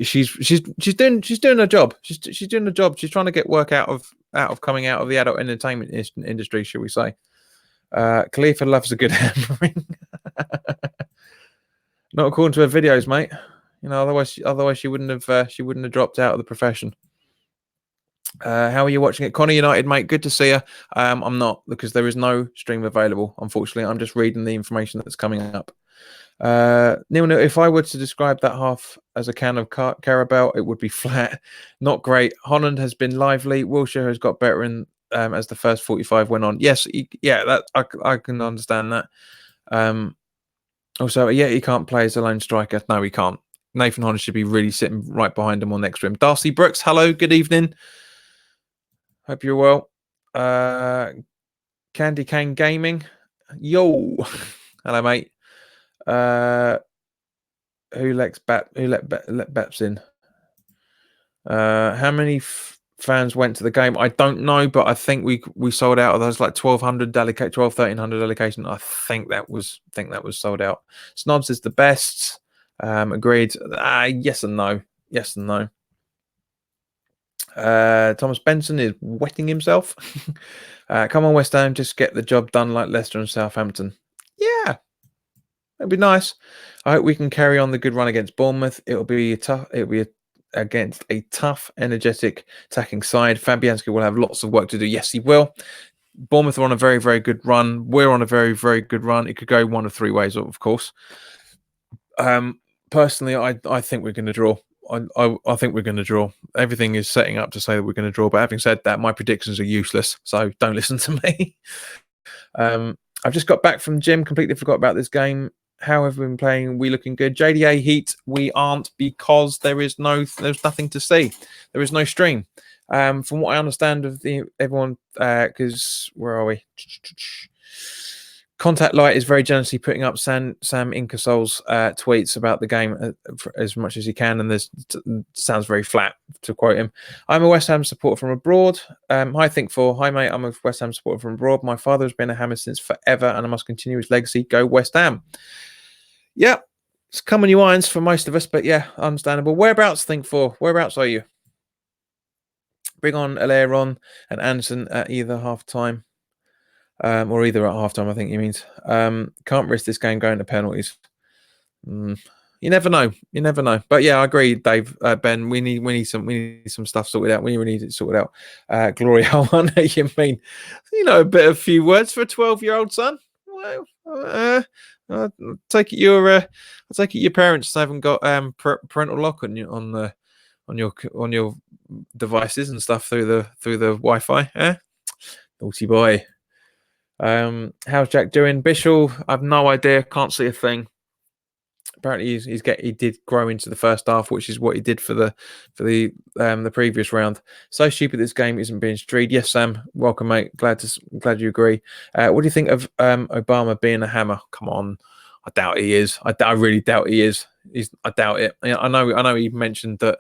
doing her job. She's doing the job. She's trying to get work out of coming out of the adult entertainment industry, shall we say? Khalifa loves a good hammering. Not according to her videos, mate. You know, otherwise she wouldn't have dropped out of the profession. How are you watching it? Connor United, mate. Good to see you. I'm not, because there is no stream available, unfortunately. I'm just reading the information that's coming up. Neil, if I were to describe that half as a can of Carabao, it would be flat, not great. Holland has been lively. Wilshere has got better in as the first 45 went on. Yes, that I can understand that. Also, yeah, he can't play as a lone striker. No, he can't. Nathan Holland should be really sitting right behind him or next to him. Darcy Brooks, hello, good evening. Hope you're well. Candy Cane Gaming, yo, hello, mate. Who let Baps in? How many fans went to the game? I don't know, but I think we sold out of those, like 1,200 delegate, 1,300 delegation. I think that was sold out. Snobs is the best. Agreed. Yes and no. Yes and no. Thomas Benson is wetting himself. Come on, West Ham, just get the job done like Leicester and Southampton. Yeah, that'd be nice. I hope we can carry on the good run against Bournemouth. It'll be against a tough, energetic attacking side. Fabianski will have lots of work to do. Yes, he will. Bournemouth are on a very, very good run. We're on a very, very good run. It could go one of 3 ways, of course. Personally, I think we're going to draw. I think we're going to draw. Everything is setting up to say that we're going to draw. But having said that, my predictions are useless. So don't listen to me. I've just got back from the gym. Completely forgot about this game. How have we been playing? We looking good. JDA Heat, we aren't, because there's nothing to see. There is no stream. From what I understand of everyone, because where are we? Contact Light is very generously putting up Sam Ingersoll's tweets about the game as much as he can, and this sounds very flat, to quote him. I'm a West Ham supporter from abroad. Hi, Think4. Hi, mate. I'm a West Ham supporter from abroad. My father has been a Hammer since forever, and I must continue his legacy. Go West Ham. Yeah, it's come on your minds for most of us, but yeah, understandable. Whereabouts, Think4? Whereabouts are you? Bring on Alairon and Anderson at either half time. Or either at halftime, I think he means. Can't risk this game going to penalties. You never know. You never know. But yeah, I agree, Dave. Ben, we need some stuff sorted out. We need it sorted out. Gloria, I know you mean. You know, a few words for a 12-year-old son. Well, I take it your parents haven't got parental lock on your devices and stuff through the Wi-Fi. Naughty boy. How's Jack doing? Bishop, I've no idea. Can't see a thing. Apparently, he did grow into the first half, which is what he did for the previous round. So stupid this game isn't being streamed. Yes, Sam, welcome, mate. Glad you agree. What do you think of Obama being a hammer? Come on, I doubt he is. I really doubt he is. I doubt it. I know. He mentioned that.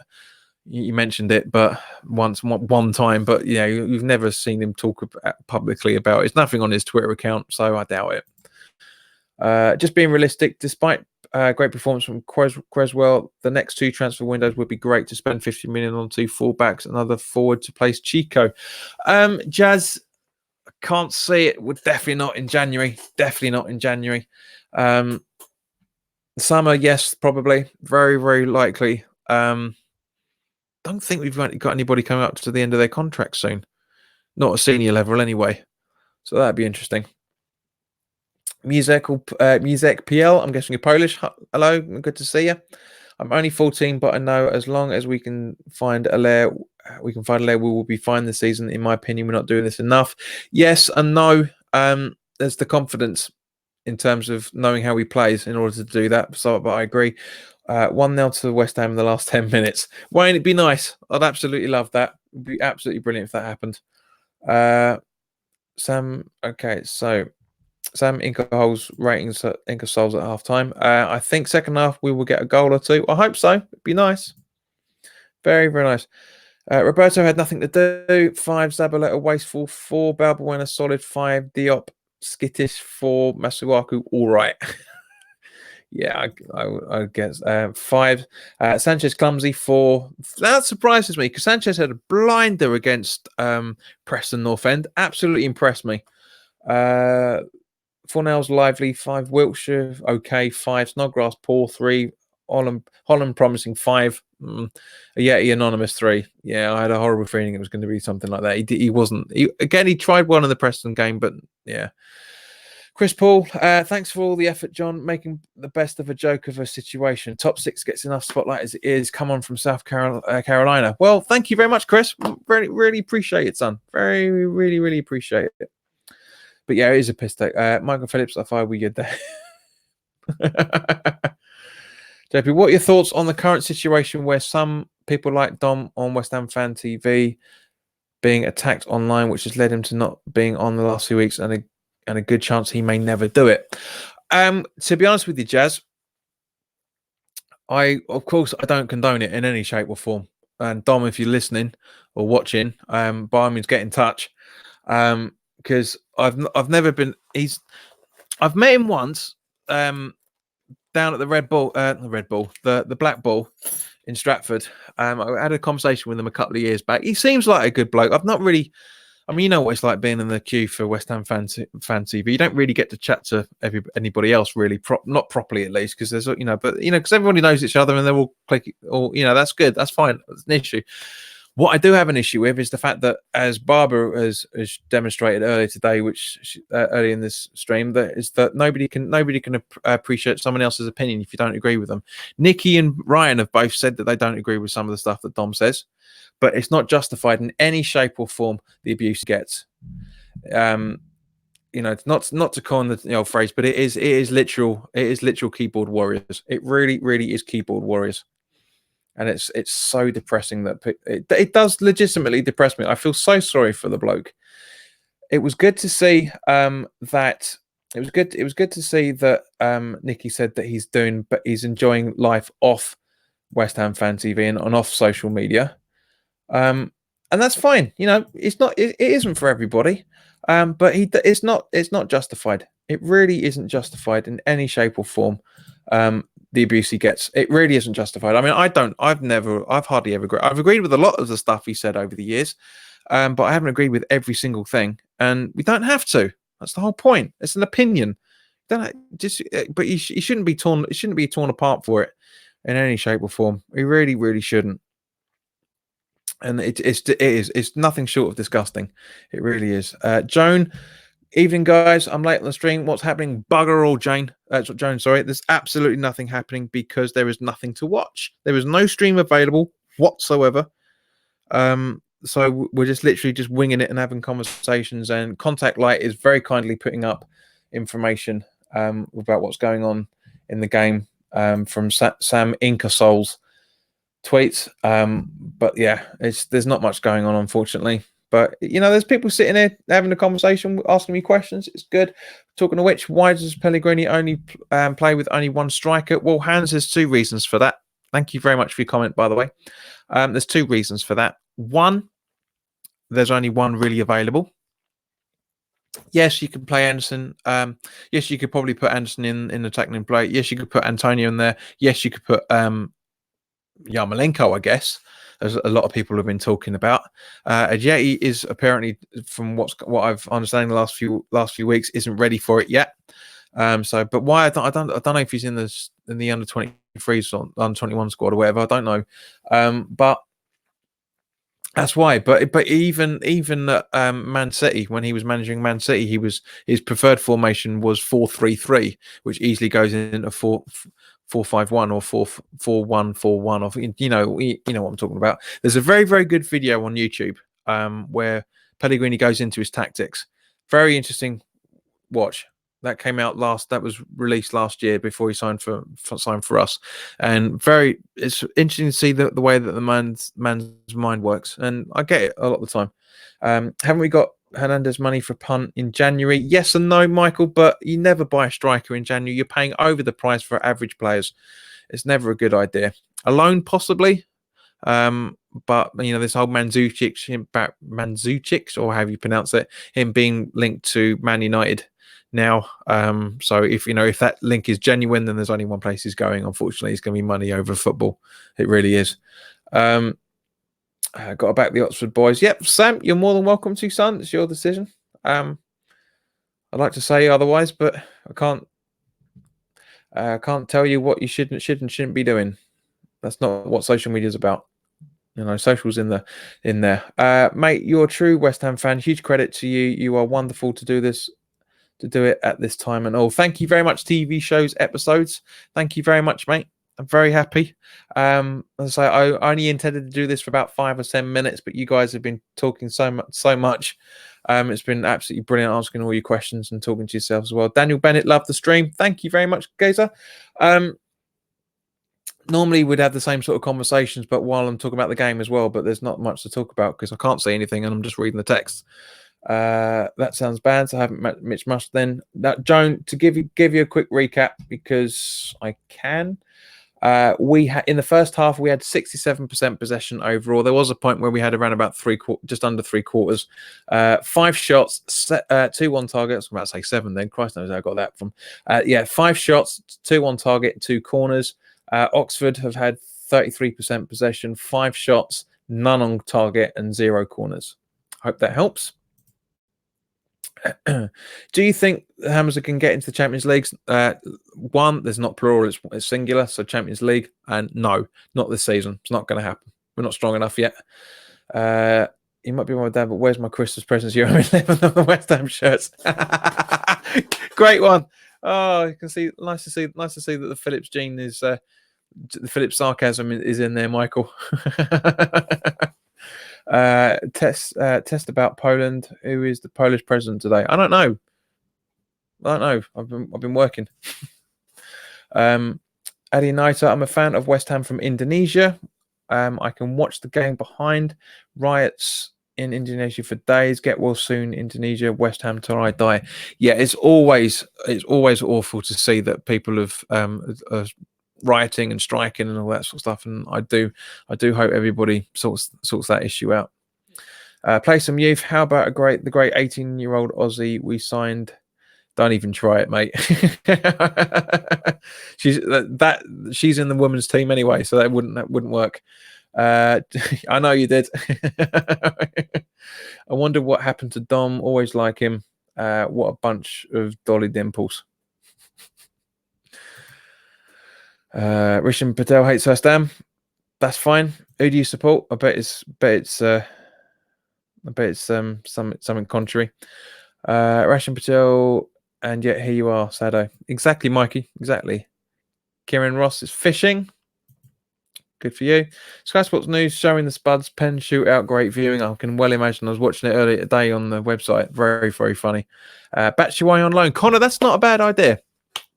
You mentioned it, but one time, but you've never seen him talk publicly about it. It's nothing on his Twitter account, so I doubt it. Just being realistic, despite great performance from Creswell, the next two transfer windows would be great to spend 50 million on two fullbacks, another forward to place Chico. Jazz, I can't see it. Would definitely not in January. Definitely not in January. Summer, yes, probably. Very, very likely. Don't think we've got anybody coming up to the end of their contract soon. Not a senior level anyway. So that'd be interesting. Music PL, I'm guessing you're Polish. Hello, good to see you. I'm only 14, but I know as long as we can find a layer, we will be fine this season. In my opinion, we're not doing this enough. Yes and no. There's the confidence in terms of knowing how he plays in order to do that. So, but I agree. 1-0 to West Ham in the last 10 minutes. Wayne, it'd be nice. I'd absolutely love that. It'd be absolutely brilliant if that happened. Sam, okay, so Sam Inkerhol's ratings at Ingersoll's at half time. I think second half we will get a goal or two. I hope so. It'd be nice. Very, very nice. Roberto had nothing to do. 5, Zabaleta wasteful. 4, Balbuena solid. 5, Diop skittish. 4, Masuaku all right. Yeah, I guess 5. Sanchez clumsy. 4. That surprises me because Sanchez had a blinder against Preston North End. Absolutely impressed me. Fornell's lively. 5. Wiltshire okay. 5. Snodgrass poor. 3. Holland promising. 5. Yeti anonymous. 3. Yeah, I had a horrible feeling it was going to be something like that. He wasn't. He tried one in the Preston game, but yeah. Chris Paul, thanks for all the effort, John, making the best of a joke of a situation. Top 6 gets enough spotlight as it is. Come on from South Carolina. Well, thank you very much, Chris. Really, really appreciate it, son. Very, really, really appreciate it. But yeah, it is a piss take. Michael Phillips, if I were you there. JP, what are your thoughts on the current situation where some people like Dom on West Ham Fan TV being attacked online, which has led him to not being on the last few weeks and a good chance he may never do it? To be honest with you, Jazz, of course I don't condone it in any shape or form. And Dom, if you're listening or watching, by all means get in touch. Because I've never been. I've met him once down at the the Black Bull in Stratford. I had a conversation with him a couple of years back. He seems like a good bloke. I've not really. I mean, you know what it's like being in the queue for West Ham fan TV. You don't really get to chat to anybody else, really, not properly at least, because there's, but because everybody knows each other and they're all click, or that's good, that's fine. It's an issue. What I do have an issue with is the fact that, as Barbara has demonstrated earlier today, which early in this stream, that nobody can appreciate someone else's opinion if you don't agree with them. Nikki and Ryan have both said that they don't agree with some of the stuff that Dom says, but it's not justified in any shape or form. The abuse gets, it's not to coin the old phrase, but it is literal. It is literal keyboard warriors. It really, really is keyboard warriors. And it's so depressing that it does legitimately depress me. I feel so sorry for the bloke. It was good to see that it was good to see that Nicky said that he's enjoying life off West Ham Fan TV and off social media. And that's fine. It isn't for everybody. But it's not justified. It really isn't justified in any shape or form. The abuse he gets, it really isn't justified. I mean, I've hardly ever agreed. I've agreed with a lot of the stuff he said over the years, but I haven't agreed with every single thing, and we don't have to. That's the whole point. It's an opinion. But he shouldn't be torn. It shouldn't be torn apart for it in any shape or form. He really, really shouldn't. And it's nothing short of disgusting. It really is. Joan. Evening, guys. I'm late on the stream. What's happening? Bugger all, Jane. Joan, sorry. There's absolutely nothing happening because there is nothing to watch. There is no stream available whatsoever. so we're just literally just winging it and having conversations. And Contact Light is very kindly putting up information about what's going on in the game from Sam Ingersoll's tweets. But yeah, there's not much going on, unfortunately. But there's people sitting there having a conversation, asking me questions. It's good. Talking of which, why does Pellegrini only play with only one striker? Well, Hans, there's two reasons for that. Thank you very much for your comment, by the way. There's two reasons for that. One, there's only one really available. Yes, you can play Anderson. Yes, you could probably put Anderson in attacking play. Yes, you could put Antonio in there. Yes, you could put Yarmolenko, I guess, as a lot of people have been talking about. Ajeti is apparently, from what I've understanding the last few weeks, isn't ready for it yet. But why I don't know if he's in the under 23s or under 21 squad or whatever. I don't know. But that's why. But even Man City, when he was managing Man City, his preferred formation was 4-3-3, which easily goes into 4-5-1 or 4-1-4-1, or you know what I'm talking about. There's a very, very good video on YouTube where Pellegrini goes into his tactics. Very interesting watch. That came out that was released last year before he signed for us, and it's interesting to see the way that the man's mind works, and I get it a lot of the time. Haven't we got Hernandez money for punt in January? Yes and no, Michael, but you never buy a striker in January. You're paying over the price for average players. It's never a good idea. A loan, possibly. But this whole Mandzukic, or however you pronounce it, him being linked to Man United now. So if that link is genuine, then there's only one place he's going. Unfortunately, it's going to be money over football. It really is. Got to back the Oxford boys. Yep, Sam, you're more than welcome to, son. It's your decision. I'd like to say otherwise, but I can't tell you what you should and shouldn't be doing. That's not what social media is about. Socials in there. Mate, you're a true West Ham fan. Huge credit to you. You are wonderful to do it at this time and all. Thank you very much, TV shows, episodes. Thank you very much, mate. I'm very happy. As I say, I only intended to do this for about 5 or 7 minutes, but you guys have been talking so much. It's been absolutely brilliant asking all your questions and talking to yourselves as well. Daniel Bennett, loved the stream. Thank you very much, Gazer. Normally we'd have the same sort of conversations, but while I'm talking about the game as well, but there's not much to talk about because I can't say anything and I'm just reading the text. That sounds bad, so I haven't met Mitch Mush then. Joan, to give you a quick recap, because I can. In the first half we had 67% possession overall. There was a point where we had around about just under 3/4. 5 shots, 2 on target. I was about to say 7 then. Christ knows how I got that from. 5 shots, 2 on target, 2 corners. Oxford have had 33% possession, 5 shots, none on target, and 0 corners. Hope that helps. Do you think Hamza can get into the Champions League? One, there's not plural, it's singular, so Champions League. And no, not this season. It's not going to happen. We're not strong enough yet. You might be my dad, but where's my Christmas presents? You're 11 of the West Ham shirts. Great one. Oh, you can see. Nice to see that the Phillips gene is the Phillips sarcasm is in there, Michael. Test about Poland. Who is the Polish president today? I don't know. I've been working. Adi Naita, I'm a fan of West Ham from Indonesia. I can watch the game behind. Riots in Indonesia for days. Get well soon, Indonesia. West Ham till I die. Yeah, it's always awful to see that people have rioting and striking and all that sort of stuff. And I do hope everybody sorts that issue out. Play some youth. How about the great 18-year-old Aussie we signed? Don't even try it, mate. She's in the women's team anyway, so that wouldn't work. I know you did. I wonder what happened to Dom. Always like him. What a bunch of dolly dimples. Rishan Patel hates West Ham. That's fine. Who do you support? I bet it's something contrary. Rishan Patel, and yet here you are, Sado. Exactly, Mikey. Exactly. Kieran Ross is fishing. Good for you. Sky Sports News showing the Spuds pen shootout. Great viewing. I can well imagine. I was watching it earlier today on the website. Very, very funny. Batshuayi on loan. Connor, that's not a bad idea.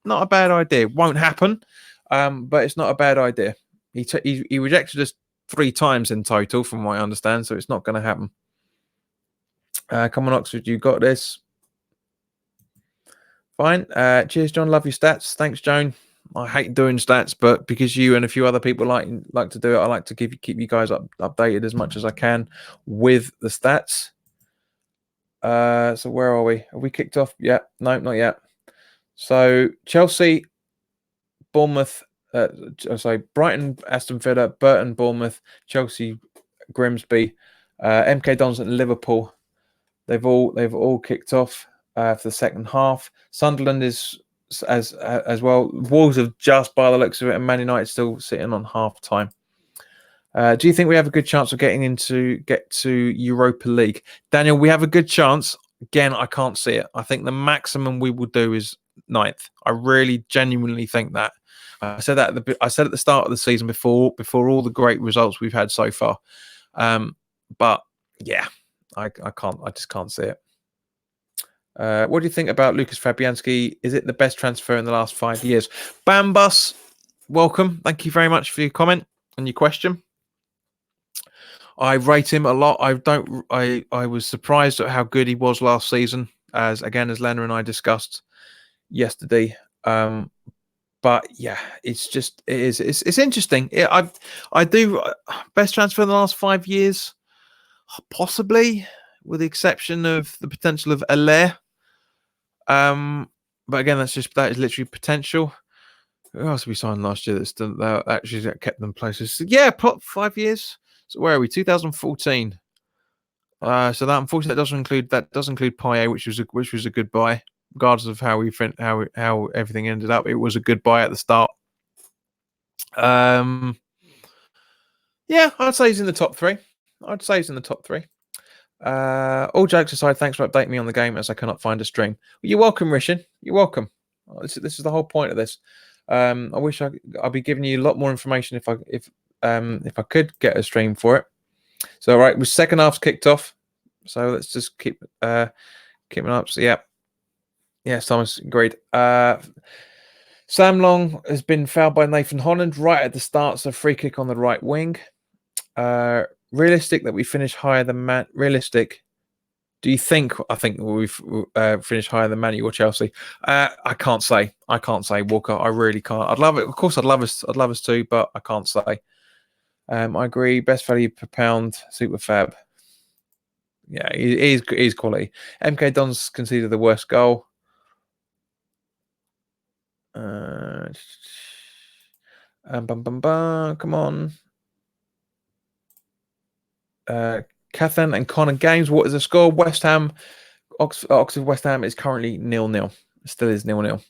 Not a bad idea. Won't happen, but it's not a bad idea. He rejected us 3 times in total, from what I understand, so it's not going to happen. Come on, Oxford, you got this. Fine. Cheers, John. Love your stats. Thanks, Joan. I hate doing stats, but because you and a few other people like to do it, I like to keep you guys updated as much as I can with the stats. So where are we? Have we kicked off? Yeah. No, not yet. So Chelsea, Bournemouth, Brighton, Aston Villa, Burton, Bournemouth, Chelsea, Grimsby, MK Dons and Liverpool. They've all kicked off for the second half. Sunderland is as well. Wolves have just, by the looks of it, and Man United still sitting on half time. Do you think we have a good chance of get to Europa League? Daniel, we have a good chance. Again, I can't see it. I think the maximum we will do is 9th. I really genuinely think that. I said that at the start of the season before all the great results we've had so far. But yeah, I just can't see it. What do you think about Lucas Fabianski? Is it the best transfer in the last 5 years? Bambus, welcome. Thank you very much for your comment and your question. I rate him a lot. I was surprised at how good he was last season, as Lena and I discussed yesterday. But yeah, it's interesting. I do best transfer in the last 5 years, possibly, with the exception of the potential of Allaire. But again, that is literally potential. Who else we signed last year that actually kept them places? Yeah, 5 years. So where are we? 2014. So that unfortunately does include Payet, which was a good buy, regardless of how everything ended up. It was a good buy at the start. Yeah, I'd say he's in the top 3. All jokes aside, thanks for updating me on the game as I cannot find a stream. You're welcome, Rishan. You're welcome. This is the whole point of this. I wish I'd be giving you a lot more information if I could get a stream for it. So all right, the second half's kicked off. So let's just keep it up. So yeah, Thomas, agreed. Sam Long has been fouled by Nathan Holland right at the start. So free kick on the right wing. Realistic that we finish higher than Man. Realistic. Do you think? I think we've finished higher than Man U or Chelsea. I can't say. Walker. I really can't. I'd love it. Of course, I'd love us to, but I can't say. I agree. Best value per pound. Super fab. Yeah, he's quality. MK Dons conceded the worst goal. Come on. Cathan and Connor games. What is the score? West Ham, Oxford West Ham is currently 0-0. Still is 0-0.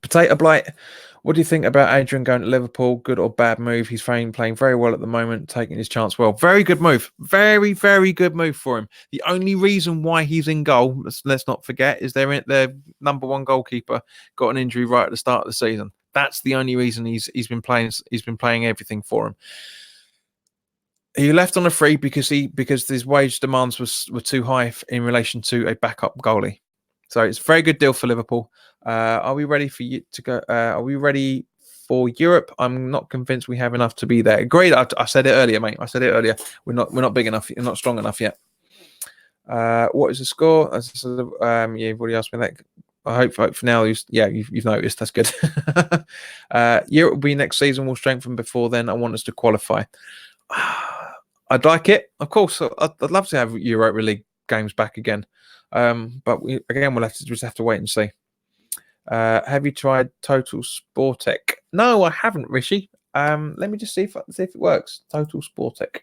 Potato Blight. What do you think about Adrian going to Liverpool? Good or bad move? He's playing very well at the moment, taking his chance well. Very good move. Very, very good move for him. The only reason why he's in goal, let's not forget, is their number 1 goalkeeper got an injury right at the start of the season. That's the only reason he's been playing. He's been playing everything for him. He left on a free because his wage demands were too high in relation to a backup goalie. So it's a very good deal for Liverpool. Are we ready for you to go? Are we ready for Europe? I'm not convinced we have enough to be there. Agreed. I said it earlier, mate. I said it earlier. We're not big enough. You're not strong enough yet. What is the score? You've already asked me that. I hope for now. You've noticed. That's good. Europe will be next season. We'll strengthen before then. I want us to qualify. I'd like it, of course. I'd love to have Europa League games back again, but we'll have to wait and see. Have you tried Total Sportec? No, I haven't, Rishi. Let me just see if it works. Total Sportec.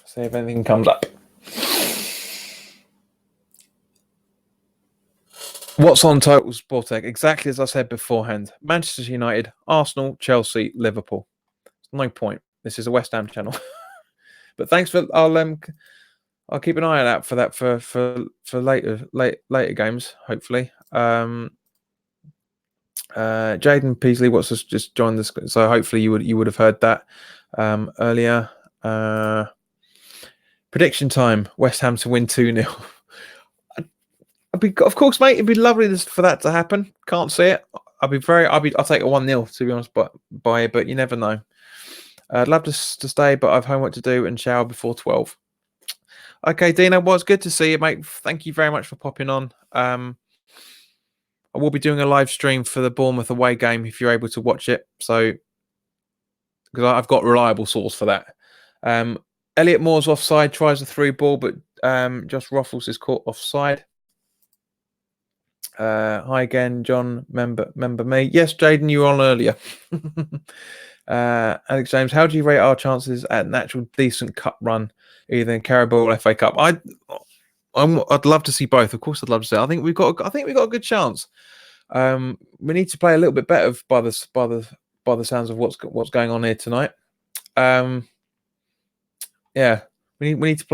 See if anything comes up. What's on Total Sportec? Exactly as I said beforehand. Manchester United, Arsenal, Chelsea, Liverpool. No point. This is a West Ham channel. But thanks for I'll I'll keep an eye out for that for later games, hopefully. Jaden Peasley what's just joined this, so hopefully you would have heard that earlier. Prediction time: West Ham to win 2-0. Of course, mate. It'd be lovely for that to happen. Can't see it. I'll take a 1-0 to be honest, but you never know. I'd love to stay, but I've homework to do and shower before 12. Okay, Dino, well, it's good to see you, mate. Thank you very much for popping on. I will be doing a live stream for the Bournemouth away game if you're able to watch it. So, because I've got reliable source for that. Elliot Moore's offside, tries a through ball, but Josh Ruffles is caught offside. Hi again, John. Remember me? Yes, Jaden, you were on earlier. Alex James, how do you rate our chances at an actual decent cup run, either in Carabao or FA Cup? I'd love to see both. Of course, I'd love to see. I think we've got a good chance. We need to play a little bit better by the sounds of what's going on here tonight. Yeah, we need to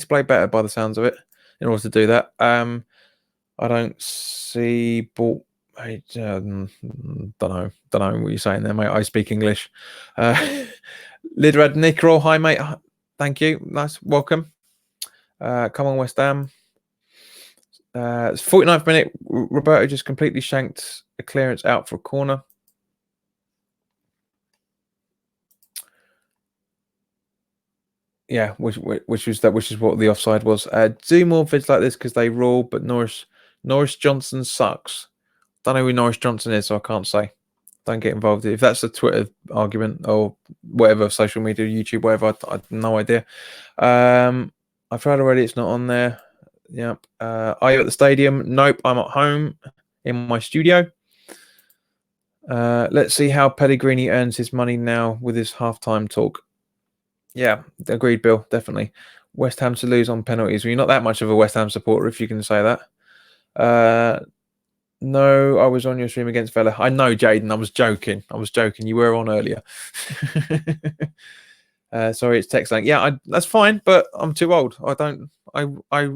play better by the sounds of it in order to do that. I don't see ball. I don't know what you're saying there, mate. I speak English. Lidrad Nickerel, hi mate. Thank you. Nice, welcome. Come on, West Ham. It's 49th minute. Roberto just completely shanked a clearance out for a corner. Yeah, which is what the offside was. Do more vids like this because they rule, but Norris Johnson sucks. Don't know who Norris Johnson is, so I can't say. Don't get involved. If that's a Twitter argument or whatever, social media, YouTube, whatever, I have no idea. I've tried already. It's not on there. Yep. Are you at the stadium? Nope. I'm at home in my studio. Let's see how Pellegrini earns his money now with his halftime talk. Yeah, agreed, Bill. Definitely. West Ham to lose on penalties. Well, you're not that much of a West Ham supporter, if you can say that. No, I was on your stream against Villa. I know, Jaden. I was joking. You were on earlier. Sorry, it's text length. Yeah, that's fine, but I'm too old. I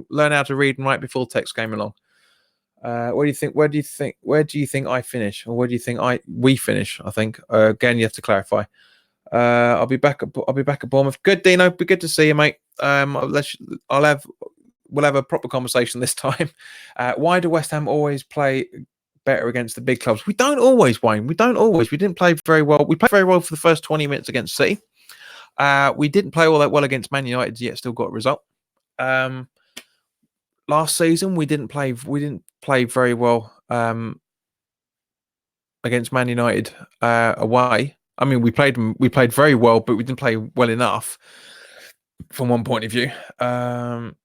learned how to read and write before text came along. What do you think? Where do you think I finish, or where do you think we finish? I think again, you have to clarify. I'll be back at Bournemouth. Good, Dino. Be good to see you, mate. We'll have a proper conversation this time. Why do West Ham always play better against the big clubs? We don't always, Wayne. We don't always. We didn't play very well. We played very well for the first 20 minutes against City. We didn't play all that well against Man United, yet still got a result. Last season we didn't play very well against Man United away. I mean, we played very well, but we didn't play well enough from one point of view. I'm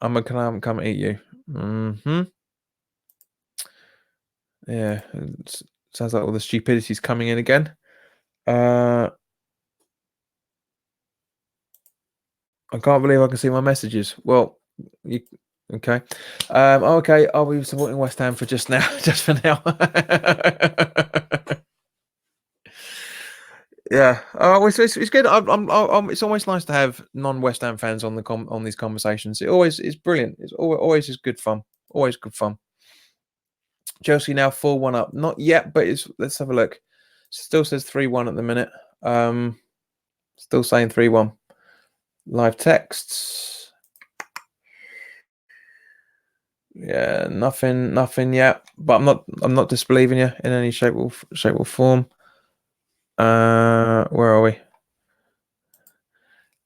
gonna come eat you. Yeah, it sounds like all the stupidity's coming in again. I can't believe I can see my messages. Well, okay. Okay, I'll be supporting West Ham for just for now. Yeah. Oh, it's good. It's always nice to have non-West Ham fans on these conversations. It always is brilliant. It's always is good fun. Always good fun. Chelsea now 4-1 up. Not yet, but let's have a look. Still says 3-1 at the minute. Still saying 3-1. Live texts. Yeah, nothing yet. But I'm not disbelieving you in any shape or form. Where are we?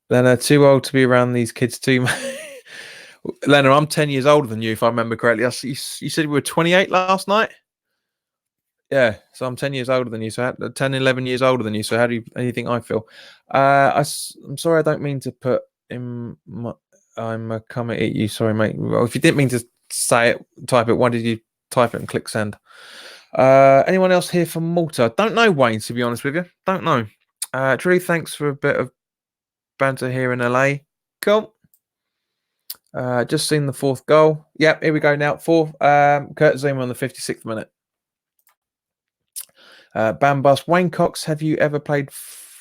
Leonard, too old to be around these kids too. Leonard, I'm 10 years older than you, if I remember correctly. You said we were 28 last night? Yeah, so I'm 10 years older than you. So 10, 11 years older than you. So how do you think I feel? I'm sorry, I don't mean to put in I'm coming at you. Sorry, mate. Well, if you didn't mean to say it, type it. Why did you type it and click send? Anyone else here from Malta? Don't know, Wayne, to be honest with you. Don't know. Truly, thanks for a bit of banter here in LA. Cool. Just seen the fourth goal. Yep, here we go now. Fourth. Kurt Zouma on the 56th minute. Bambus. Wayne Cox, have you ever played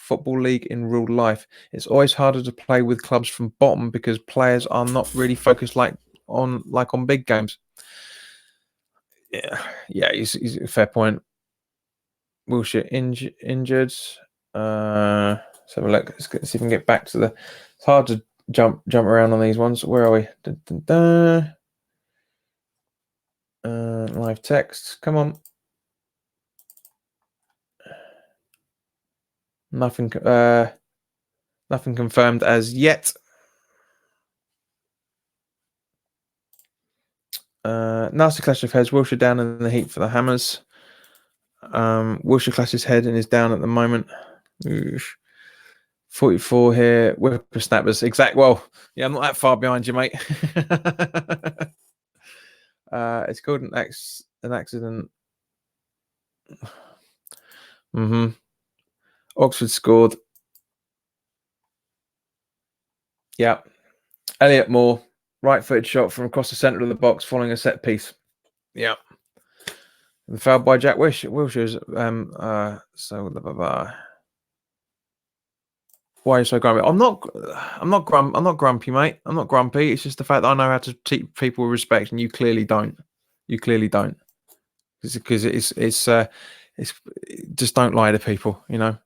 football league in real life. It's always harder to play with clubs from bottom because players are not really focused like on big games. Yeah, he's a fair point. Wilshere injured. Let's have a look. Let's see if we can get back to the. It's hard to jump around on these ones. Where are we? Live text. Come on. Nothing. Nothing confirmed as yet. Nasty clash of heads. Wilshere down in the heat for the Hammers. Wilshere clashes head and is down at the moment. Oof. 44 here. Whippersnappers. Well, yeah, I'm not that far behind you, mate. It's called an accident. Oxford scored. Yeah. Elliot Moore, right-footed shot from across the centre of the box following a set piece. Yeah. And fouled by Jack Wilshere's. Why are you so grumpy? I'm not grumpy, mate. I'm not grumpy. It's just the fact that I know how to treat people with respect, and you clearly don't. Because it's just don't lie to people, you know.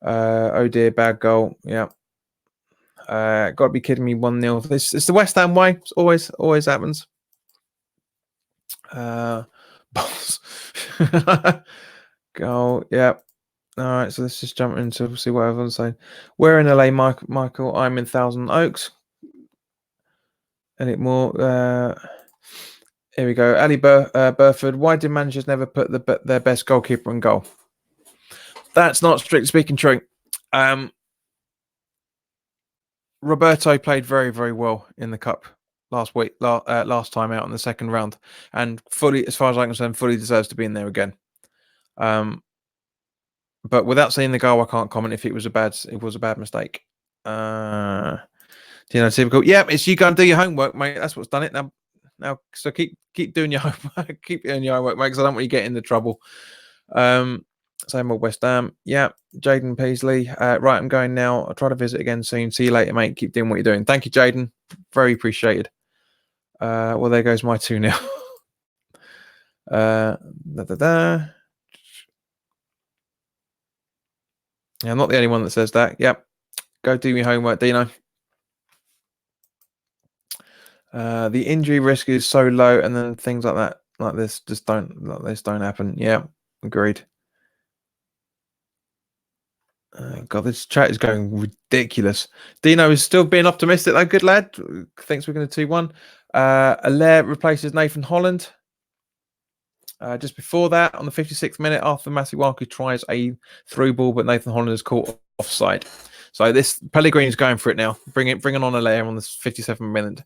Oh dear, bad goal. Yeah. Got to be kidding me. 1-0. It's the West Ham way. It's always happens. Balls. Goal. Yeah. All right. So let's just jump into see what everyone's saying. We're in LA, Michael. I'm in Thousand Oaks. Any more? Here we go. Ali Burford. Why did managers never put their best goalkeeper in goal? That's not strictly speaking true. Roberto played very, very well in the cup last week, last time out in the second round, and fully, as far as I'm concerned, fully deserves to be in there again. But without seeing the goal, I can't comment if it was a bad mistake. Typical. Yeah, it's you go and do your homework, mate. That's what's done it. Now, so keep doing your homework. Keep doing your homework, mate, because I don't want you to get into trouble. Same old West Ham. Yeah, Jaden Paisley. Right, I'm going now. I'll try to visit again soon. See you later, mate. Keep doing what you're doing. Thank you, Jaden. Very appreciated. Well, there goes my 2 now. Yeah, I'm not the only one that says that. Yep. Go do your homework, Dino. The injury risk is so low, and then things like this don't happen. Yeah, agreed. God, this chat is going ridiculous. Dino is still being optimistic, though. Good lad. Thinks we're going to 2-1. Allaire replaces Nathan Holland. Just before that, on the 56th minute, Arthur Masuaku tries a through ball, but Nathan Holland is caught offside. So this Pellegrini's going for it now. Bringing on Allaire on the 57th minute.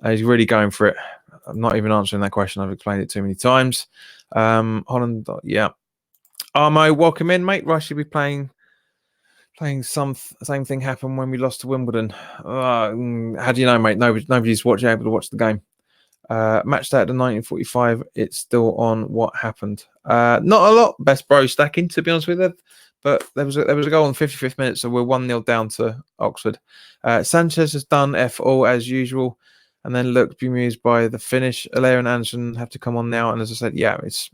He's really going for it. I'm not even answering that question. I've explained it too many times. Holland, yeah. Armo, welcome in, mate. Right, should be playing same thing happened when we lost to Wimbledon. How do you know, mate? Nobody's able to watch the game. Match day at the 1945. It's still on. What happened? Not a lot. Best bro stacking, to be honest with you. But there was a goal in the 55th minute, so we're 1-0 down to Oxford. Sanchez has done F all as usual, and then looked bemused by the finish. Allaire and Anderson have to come on now, and as I said, yeah, it's.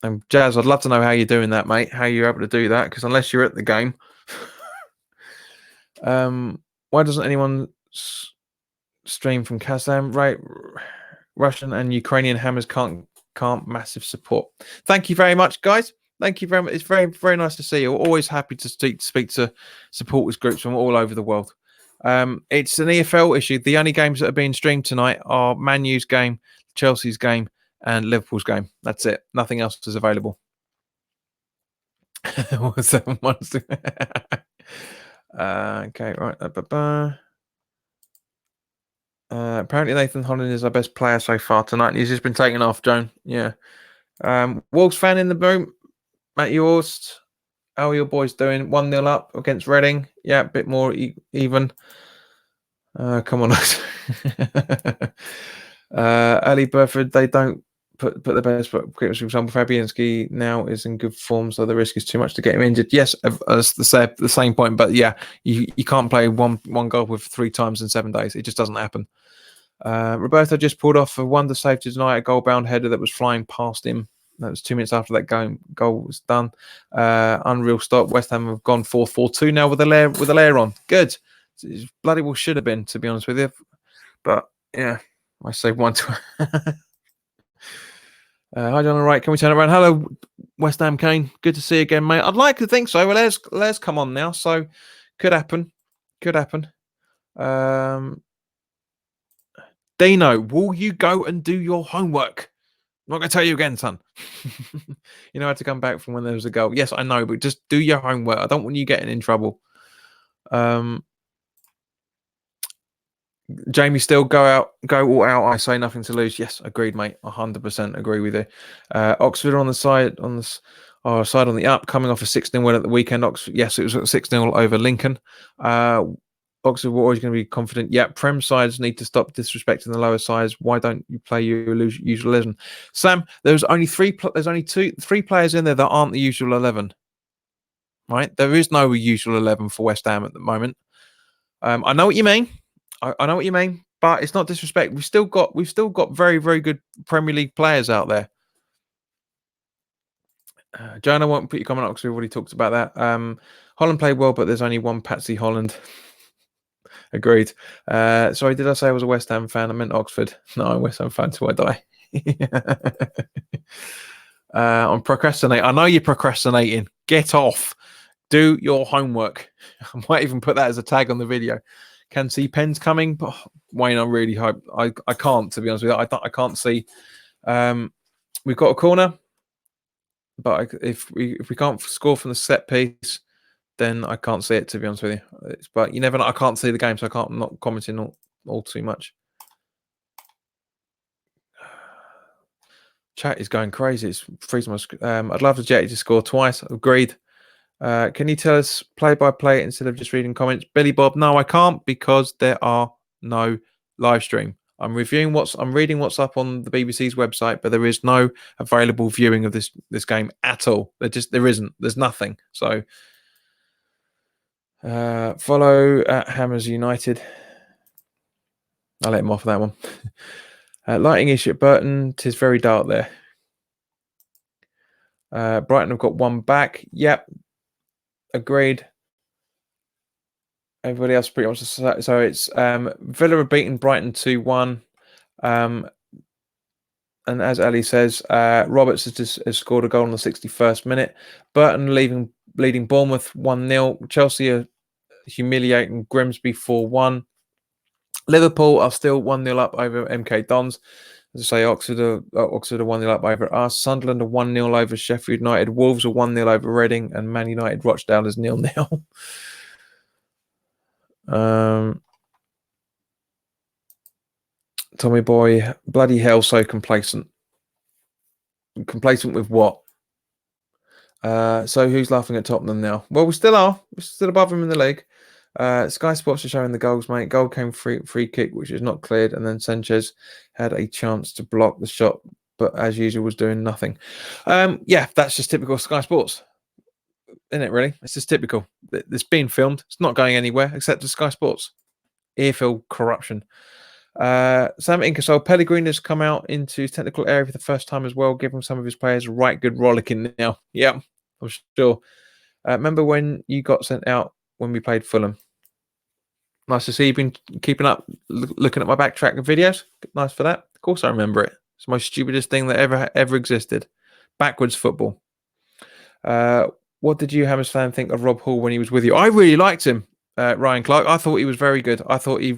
And Jazz, I'd love to know how you're doing that, mate. How you're able to do that? Because unless you're at the game, why doesn't anyone stream from Kazan? Right, Russian and Ukrainian hammers can't massive support. Thank you very much, guys. Thank you very much. It's very, very nice to see you. Always happy to speak to supporters groups from all over the world. It's an EFL issue. The only games that are being streamed tonight are Man U's game, Chelsea's game, and Liverpool's game. That's it. Nothing else is available. What's that monster? Okay, right. Apparently Nathan Holland is our best player so far tonight. He's just been taken off, Joan. Yeah. Wolves fan in the room. Matt Yorst. How are your boys doing? 1-0 up against Reading. Yeah, a bit more even. Come on. Ali Burford, they don't put the best. For example, Fabianski now is in good form, so the risk is too much to get him injured. Yes, that's the same point. But yeah, you can't play one goal with 3 times in 7 days. It just doesn't happen. Roberto just pulled off a wonder save to deny a goal-bound header that was flying past him. That was 2 minutes after that goal was done. Unreal stop. West Ham have gone 4-4-2 now with a layer on. Good. It bloody well should have been, to be honest with you. But yeah, I say 1-2. Hi, John. All right, can we turn it around? Hello, West Ham Kane. Good to see you again, mate. I'd like to think so. Well, let's come on now. So could happen. Could happen. Dino, will you go and do your homework? I'm not going to tell you again, son. You know how to come back from when there was a goal. Yes, I know, but just do your homework. I don't want you getting in trouble. Jamie, still go all out. I say nothing to lose. Yes, agreed, mate. 100% agree with you. Oxford on the side on the up, coming off a 6-0 win at the weekend. Oxford, yes, it was 6-0 over Lincoln. Oxford were always going to be confident. Yeah, Prem sides need to stop disrespecting the lower sides. Why don't you play your usual 11? Sam, there's only three players in there that aren't the usual 11. Right? There is no usual 11 for West Ham at the moment. I know what you mean. I know what you mean, but it's not disrespect. We've still got very, very good Premier League players out there. Joan, I won't put your comment up because we've already talked about that. Holland played well, but there's only one Patsy Holland. Agreed. Sorry, did I say I was a West Ham fan? I meant Oxford. No, I'm a West Ham fan till I die. I'm procrastinating. I know you're procrastinating. Get off. Do your homework. I might even put that as a tag on the video. Can see pens coming, but Wayne, I really hope I can't. To be honest with you, I can't see. We've got a corner, but if we can't score from the set piece, then I can't see it. To be honest with you, but you never know. I can't see the game, so I'm not commenting all too much. Chat is going crazy. It's freezing my screen. I'd love the Jetty to score twice. Agreed. Can you tell us play by play instead of just reading comments? Billy Bob, no, I can't because there are no live stream. I'm reading what's up on the BBC's website, but there is no available viewing of this game at all. There isn't. There's nothing. So follow at Hammers United. I'll let him off that one. Lighting issue at Burton. 'Tis very dark there. Brighton have got one back. Yep. Agreed. Everybody else pretty much. So it's Villa have beaten Brighton 2-1. And as Ali says, Roberts has scored a goal in the 61st minute. Burton leading Bournemouth 1-0. Chelsea are humiliating Grimsby 4-1. Liverpool are still 1-0 up over MK Dons. As I say, Oxford are 1-0 up over us. Sunderland are 1-0 over Sheffield United. Wolves are 1-0 over Reading. And Man United Rochdale is 0-0. Tommy boy, bloody hell, so complacent. Complacent with what? So who's laughing at Tottenham now? Well, we still are. We're still above them in the league. Sky Sports are showing the goals, mate. Goal came free kick, which is not cleared, and then Sanchez had a chance to block the shot, but as usual was doing nothing. Yeah, that's just typical Sky Sports, isn't it? Really, it's just typical. It's being filmed. It's not going anywhere except to Sky Sports. Earful corruption. Sam Inkersol, Pellegrini has come out into his technical area for the first time as well, giving some of his players right good rollicking now. Yeah, I'm sure. Remember when you got sent out when we played Fulham? Nice to see you've been keeping up, looking at my backtrack of videos. Nice for that. Of course I remember it. It's the most stupidest thing that ever existed. Backwards football. What did you, Hammers fan, think of Rob Hall when he was with you? I really liked him. Ryan Clark. I thought he was very good. I thought he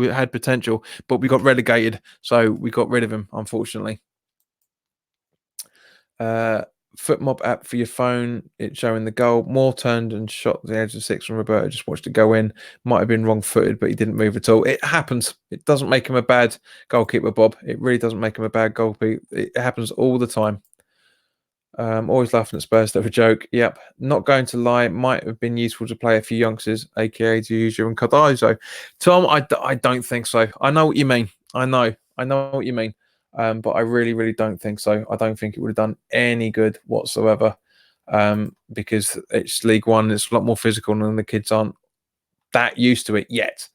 had potential, but we got relegated, so we got rid of him, unfortunately. Footmob app for your phone. It's showing the goal. Moore turned and shot the edge of 6, and Roberto just watched it go in. Might have been wrong-footed, but he didn't move at all. It happens. It doesn't make him a bad goalkeeper, Bob. It really doesn't make him a bad goalkeeper. It happens all the time. Always laughing at Spurs. They're a joke. Yep. Not going to lie. Might have been useful to play a few youngsters, aka WHU and Cardozo. Tom, I don't think so. I know what you mean. I know what you mean. but I really don't think so. I don't think it would have done any good whatsoever, because it's League One. It's a lot more physical, and the kids aren't that used to it yet.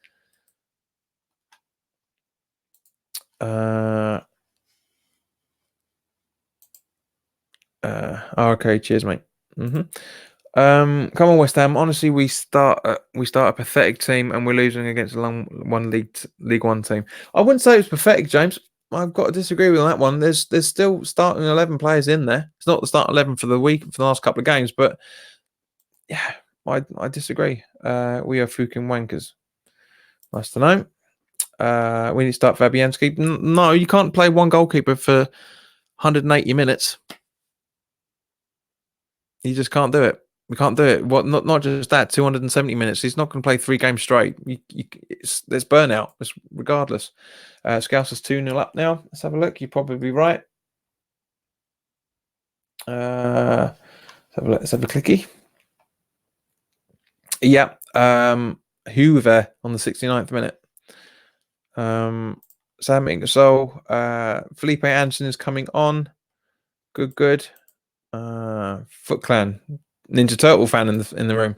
Okay, cheers, mate. Come on, West Ham. Honestly, we start a pathetic team, and we're losing against a League One team. I wouldn't say it was pathetic, James. I've got to disagree with that one. There's still starting 11 players in there. It's not the start 11 for the week for the last couple of games, but yeah, I disagree. We are fucking wankers. Nice to know. We need to start Fabianski. No, you can't play one goalkeeper for 180 minutes. You just can't do it. We can't do it. What? Not just that. 270 minutes. He's not going to play 3 games straight. There's burnout. It's regardless. Scouse is 2-0 up now. Let's have a look. You're probably right. Let's have a clicky. Yeah. Hoover on the 69th minute. Sam Ingersoll. Felipe Anderson is coming on. Good. Foot Clan. Ninja Turtle fan in the room.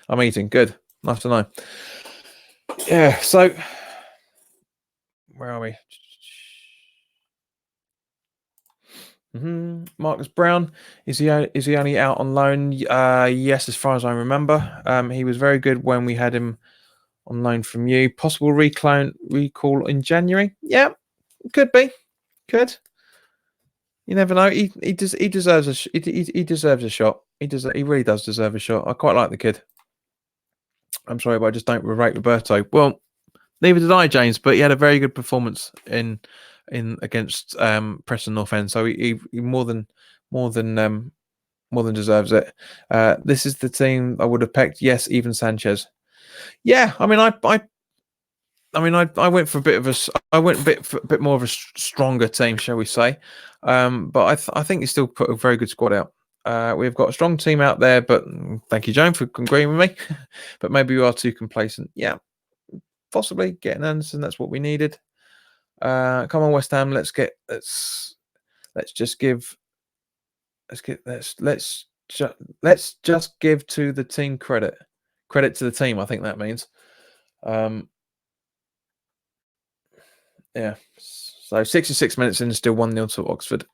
I'm eating. Good. Nice to know. Yeah. So where are we? Marcus Brown, is he only out on loan? Yes, as far as I remember. He was very good when we had him on loan from you. Possible recall in January. Yeah, could be. Could. You never know. He deserves he deserves a shot. He really does deserve a shot. I quite like the kid. I'm sorry, but I just don't rate Roberto. Well, neither did I, James. But he had a very good performance in against Preston North End. So he more than deserves it. This is the team I would have picked. Yes, even Sanchez. Yeah, I mean, I went for a bit more of a stronger team, shall we say? But I think he still put a very good squad out. We've got a strong team out there, but thank you, Joan, for agreeing with me. But maybe we are too complacent. Yeah, possibly getting Anderson. That's what we needed. Come on, West Ham. Let's just give to the team credit. Credit to the team. I think that means. Yeah. So 66 minutes in, still 1-0 to Oxford.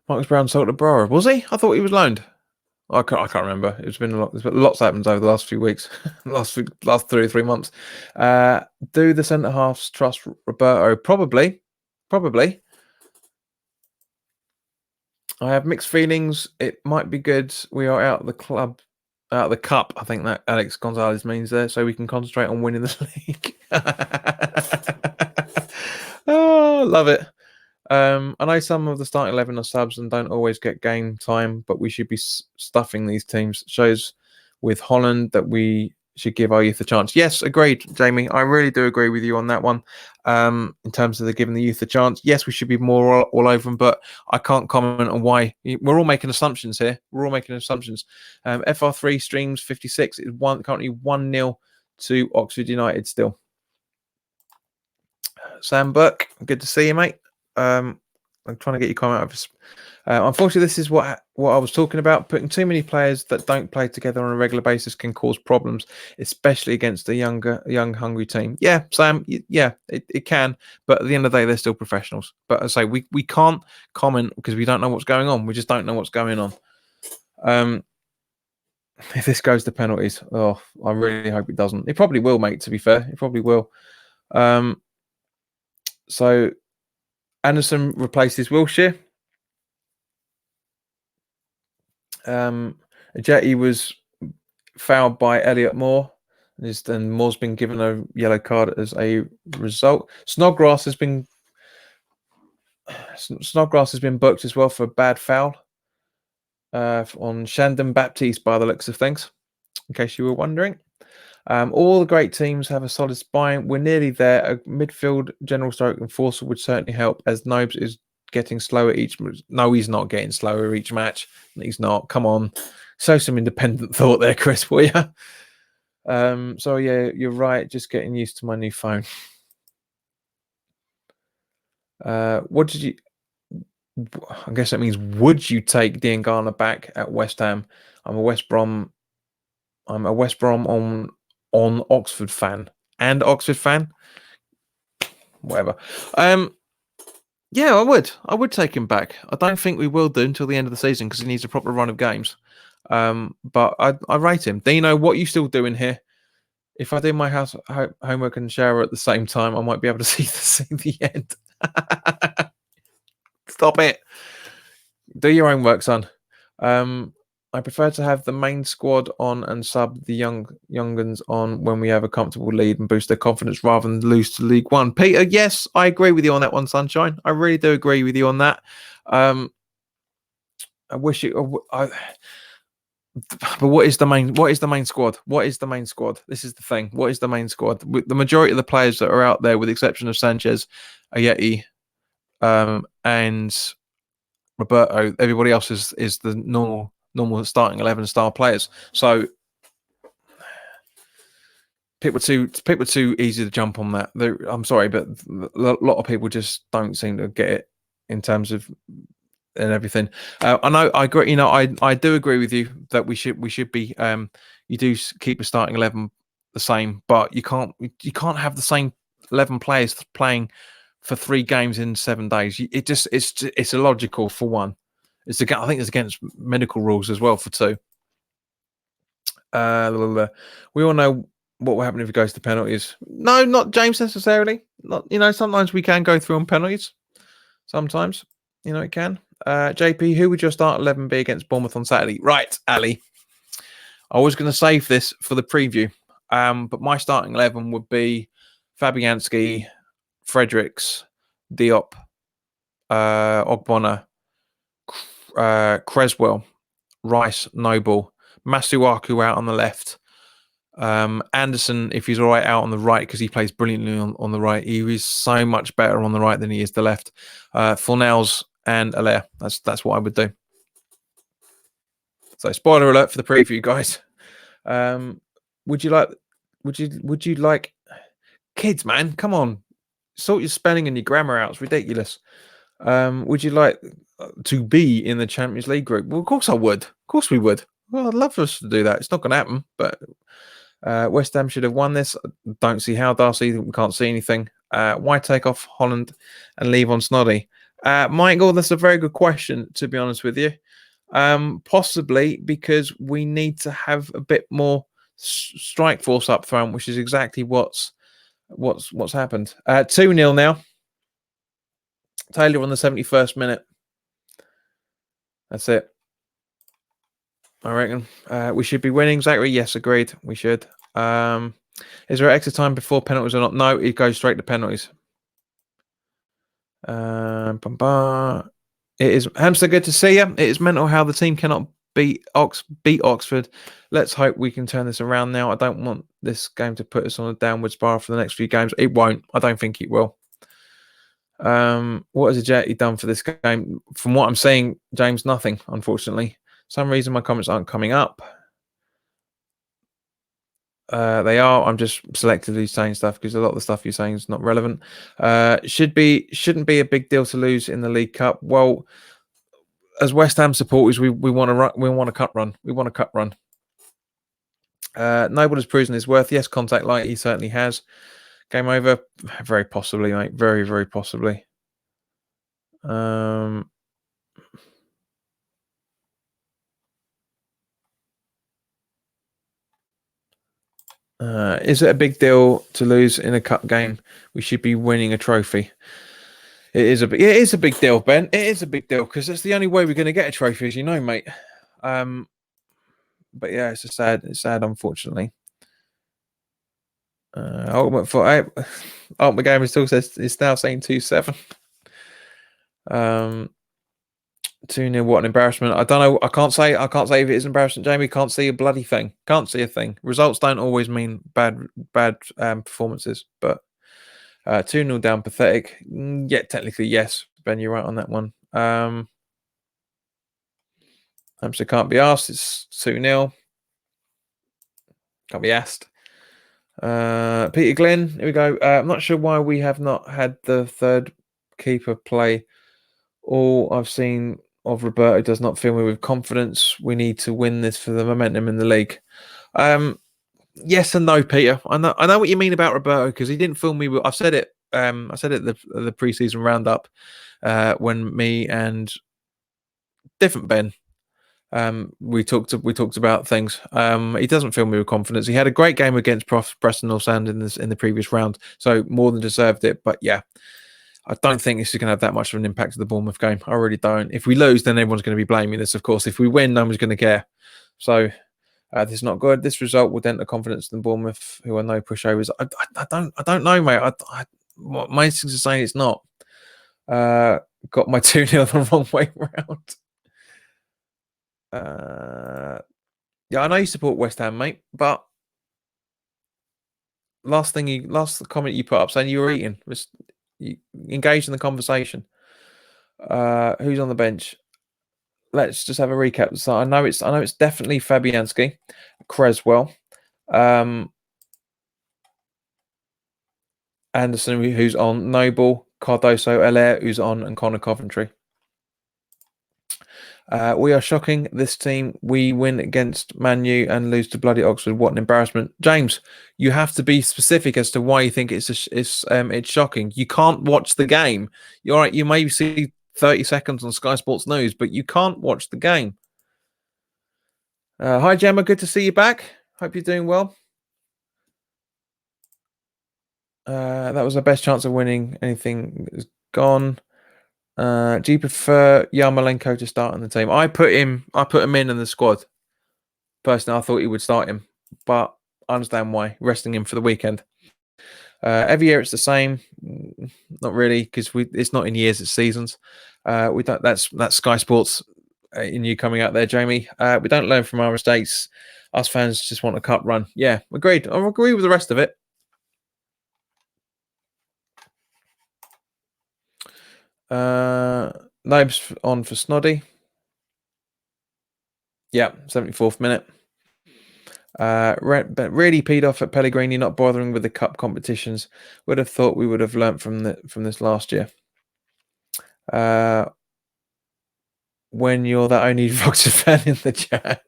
Marcus Brown sold to Borough, was he? I thought he was loaned. I can't remember. It's been a lot. There's been lots happened over the last few weeks, last 3 or 3 months. Do the centre halves trust Roberto? Probably. I have mixed feelings. It might be good. We are out of the cup. I think that Alex Gonzalez means there, so we can concentrate on winning the league. Oh, love it. I know some of the starting 11 are subs and don't always get game time, but we should be stuffing these teams. Shows with Holland that we should give our youth a chance. Yes, agreed, Jamie. I really do agree with you on that one. In terms of giving the youth a chance, yes, we should be more all over them, but I can't comment on why. We're all making assumptions here. FR3 streams 56 is currently 1-0 to Oxford United still. Sam Burke, good to see you, mate. I'm trying to get your comment out. Unfortunately, this is what I was talking about. Putting too many players that don't play together on a regular basis can cause problems, especially against a young, hungry team. Yeah, Sam. Yeah, it can. But at the end of the day, they're still professionals. But as I say, we can't comment because we don't know what's going on. We just don't know what's going on. If this goes to penalties, I really hope it doesn't. It probably will, mate. To be fair, it probably will. So Anderson replaces Wilshere. Jetty was fouled by Elliot Moore, and Moore's been given a yellow card as a result. Snodgrass has been booked as well for a bad foul on Shandon Baptiste, by the looks of things, in case you were wondering. All the great teams have a solid spine. We're nearly there. A midfield general stroke enforcer would certainly help, as Nobes is getting slower each. No, he's not getting slower each match. He's not. Come on, show some independent thought there, Chris, will you? So yeah, you're right. Just getting used to my new phone. What did you? I guess that means would you take Diangana back at West Ham? I'm a West Brom. I'm a West Brom on Oxford fan and Oxford fan. Whatever. Yeah, I would. I would take him back. I don't think we will do until the end of the season because he needs a proper run of games. But I rate him. Dino, what are you still doing here? If I do my homework and shower at the same time, I might be able to see the end. Stop it. Do your own work, son. I prefer to have the main squad on and sub the younguns on when we have a comfortable lead and boost their confidence rather than lose to League One. Peter, yes, I agree with you on that one, Sunshine. I really do agree with you on that. I wish it. But what is the main? What is the main squad? What is the main squad? This is the thing. What is the main squad? The majority of the players that are out there, with the exception of Sanchez, Ayeti, and Roberto, everybody else is the normal starting 11 star players. So people are too easy to jump on that. I'm sorry, but a lot of people just don't seem to get it in terms of and everything. I know. I agree. You know, I do agree with you that we should be. You do keep a starting 11 the same, but you can't have the same 11 players playing for 3 games in 7 days. It's illogical for one. I think it's against medical rules as well for 2. We all know what will happen if it goes to penalties. No, not James necessarily. Not sometimes we can go through on penalties. Sometimes it can. JP, who would your start 11 be against Bournemouth on Saturday? Right, Ali. I was going to save this for the preview, but my starting 11 would be Fabianski, Fredericks, Diop, Ogbonna, Creswell, Rice, Noble, Masuaku out on the left. Anderson, if he's all right, out on the right because he plays brilliantly on the right. He is so much better on the right than he is the left. Fornells and Allaire. That's what I would do. So, spoiler alert for the preview, guys. Would you like kids, man? Come on, sort your spelling and your grammar out. It's ridiculous. Would you like to be in the Champions League group? Well, of course I would. Of course we would. Well, I'd love for us to do that. It's not going to happen, but West Ham should have won this. Don't see how, Darcy. We can't see anything. Why take off Holland and leave on Snoddy? Michael, that's a very good question, to be honest with you. Possibly because we need to have a bit more strike force up front, which is exactly what's happened. 2-0 now. Taylor on the 71st minute. That's it. I reckon we should be winning. Zachary, yes, agreed. We should. Is there extra time before penalties or not? No, it goes straight to penalties. It is Hamster. Good to see you. It is mental how the team cannot beat Oxford. Let's hope we can turn this around now. I don't want this game to put us on a downward spiral for the next few games. It won't. I don't think it will. What has Jetty done for this game? From what I'm seeing, James, nothing, unfortunately. Some reason my comments aren't coming up. They are. I'm just selectively saying stuff because a lot of the stuff you're saying is not relevant. Shouldn't be a big deal to lose in the League Cup. Well, as West Ham supporters, we want a cut run. We want a cut run. Nobody's proven his worth. Yes, contact light. He certainly has. Game over. Very possibly, mate. Very, very possibly. Is it a big deal to lose in a cup game? We should be winning a trophy. It is a big deal, Ben. It is a big deal because it's the only way we're going to get a trophy, as you know, mate. But yeah, it's sad, unfortunately. Ultimate Game still says it's now saying 2-7. 2-0. What an embarrassment! I don't know. I can't say if it is embarrassing, Jamie. Can't see a bloody thing. Can't see a thing. Results don't always mean bad performances, but 2-0 down, pathetic. Yeah, technically yes, Ben. You're right on that one. Hamster can't be asked. It's 2-0. Can't be asked. Peter Glenn, here we go. I'm not sure why we have not had the third keeper play. All I've seen of Roberto does not fill me with confidence. We need to win this for the momentum in the league. Yes and no, Peter. I know what you mean about Roberto because he didn't fill me with. I've said it. I said it at the preseason roundup when me and different Ben we talked about things. He doesn't fill me with confidence. He had a great game against Preston North End in the previous round, so more than deserved it. But yeah, I don't think this is going to have that much of an impact to the Bournemouth game. I really don't. If we lose, then everyone's going to be blaming this, of course. If we win, no one's going to care. So this is not good. This result will dent the confidence in Bournemouth, who are no pushovers. I don't know, mate. My instincts are saying it's not. Got my 2-0 the wrong way round. Yeah, I know you support West Ham, mate, but last comment you put up saying you were eating was you engaged in the conversation. Who's on the bench? Let's just have a recap. So I know it's definitely Fabianski, Creswell, Anderson, who's on, Noble, Cardoso, Allaire, who's on, and Connor Coventry. We are shocking this team. We win against Man U and lose to bloody Oxford. What an embarrassment, James! You have to be specific as to why you think it's shocking. You can't watch the game. You're right. You may see 30 seconds on Sky Sports News, but you can't watch the game. Hi, Gemma. Good to see you back. Hope you're doing well. That was our best chance of winning. Anything is gone. Do you prefer Yarmolenko to start on the team? I put him in the squad. Personally, I thought he would start him, but I understand why. Resting him for the weekend. Every year it's the same. Not really, because it's not in years, it's seasons. We don't. That's Sky Sports in you coming out there, Jamie. We don't learn from our mistakes. Us fans just want a cup run. Yeah, agreed. I agree with the rest of it. Nobes on for Snoddy. Yeah, 74th minute. But really peed off at Pellegrini not bothering with the cup competitions. Would have thought we would have learnt from this last year. When you're the only Voxer fan in the chat.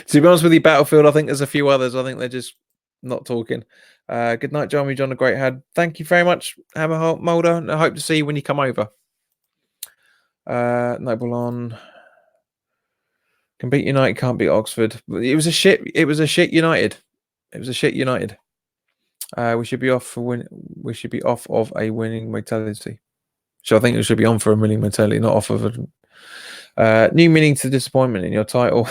To be honest with you, Battlefield, I think there's a few others. I think they're just not talking. Good night, John. John, a great head. Thank you very much, Hammer Mulder. I hope to see you when you come over. Noble on. Can beat United, can't beat Oxford. It was a shit United. It was a shit United. We should be off for win. We should be off of a winning mentality. So I think it should be on for a winning mentality, not off of a new meaning to disappointment in your title.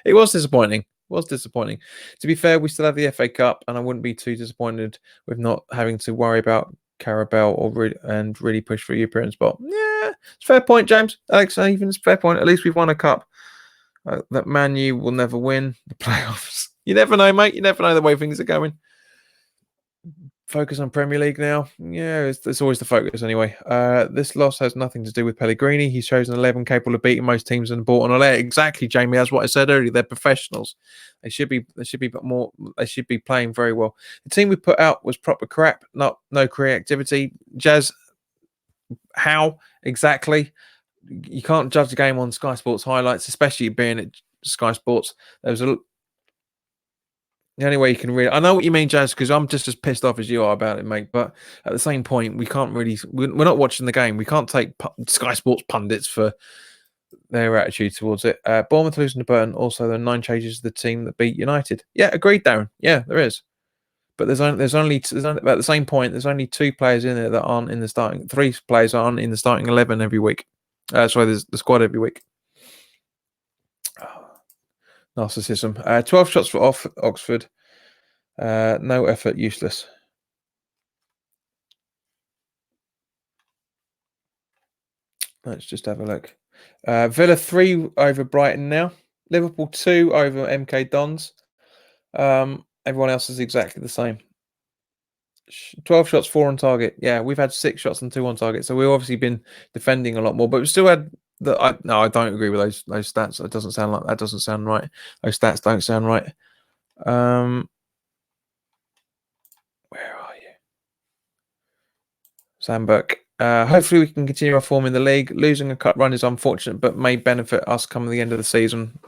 It was disappointing. To be fair, we still have the FA Cup, and I wouldn't be too disappointed with not having to worry about Carabao and really push for a European spot. Yeah, it's a fair point, James. Alex, even it's a fair point. At least we've won a cup. That Man U will never win the playoffs. You never know, mate. You never know the way things are going. Focus on Premier League now. Yeah, it's always the focus anyway. This loss has nothing to do with Pellegrini. He's chosen 11 capable of beating most teams and bought on Allaire. Exactly, Jamie. That's what I said earlier. They're professionals. They should be more. They should be playing very well. The team we put out was proper crap. No creativity. Jazz. How exactly? You can't judge the game on Sky Sports highlights, especially being at Sky Sports. The only way you can really, I know what you mean, Jazz, because I'm just as pissed off as you are about it, mate. But at the same point, we can't really, we're not watching the game. We can't take Sky Sports pundits for their attitude towards it. Bournemouth losing to Burton. Also, there are 9 changes to the team that beat United. Yeah, agreed, Darren. Yeah, there is. But there's only at the same point. There's only 2 players in there that aren't in the starting. 3 players aren't in the starting 11 every week. Sorry, there's the squad every week. Narcissism. 12 shots for Oxford. No effort, useless. Let's just have a look. Villa 3 over Brighton now. Liverpool 2 over MK Dons. Everyone else is exactly the same. 12 shots, 4 on target. Yeah, we've had 6 shots and 2 on target. So we've obviously been defending a lot more, but we still had no, I don't agree with those stats. It doesn't sound like that. Doesn't sound right. Those stats don't sound right. Where are you? Sam Burke. Hopefully we can continue our form in the league. Losing a cup run is unfortunate, but may benefit us come the end of the season.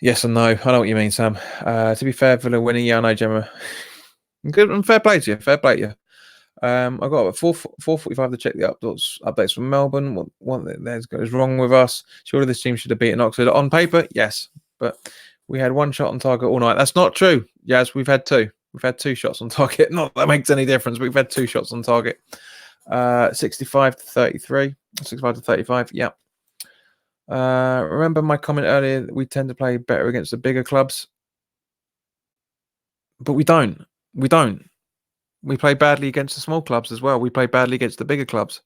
Yes and no. I know what you mean, Sam. To be fair, Villa winning, yeah, I know, Gemma. Good and fair play to you. Fair play to you. I got at 4:45 to check the updates from Melbourne. What is wrong with us? Surely this team should have beaten Oxford on paper. Yes, but we had one shot on target all night. That's not true. Yes, we've had two. We've had two shots on target. Not that makes any difference. But we've had two shots on target. 65 to 33. 65 to 35. Yeah. Remember my comment earlier that we tend to play better against the bigger clubs, but we don't. We don't. We play badly against the small clubs as well. We play badly against the bigger clubs.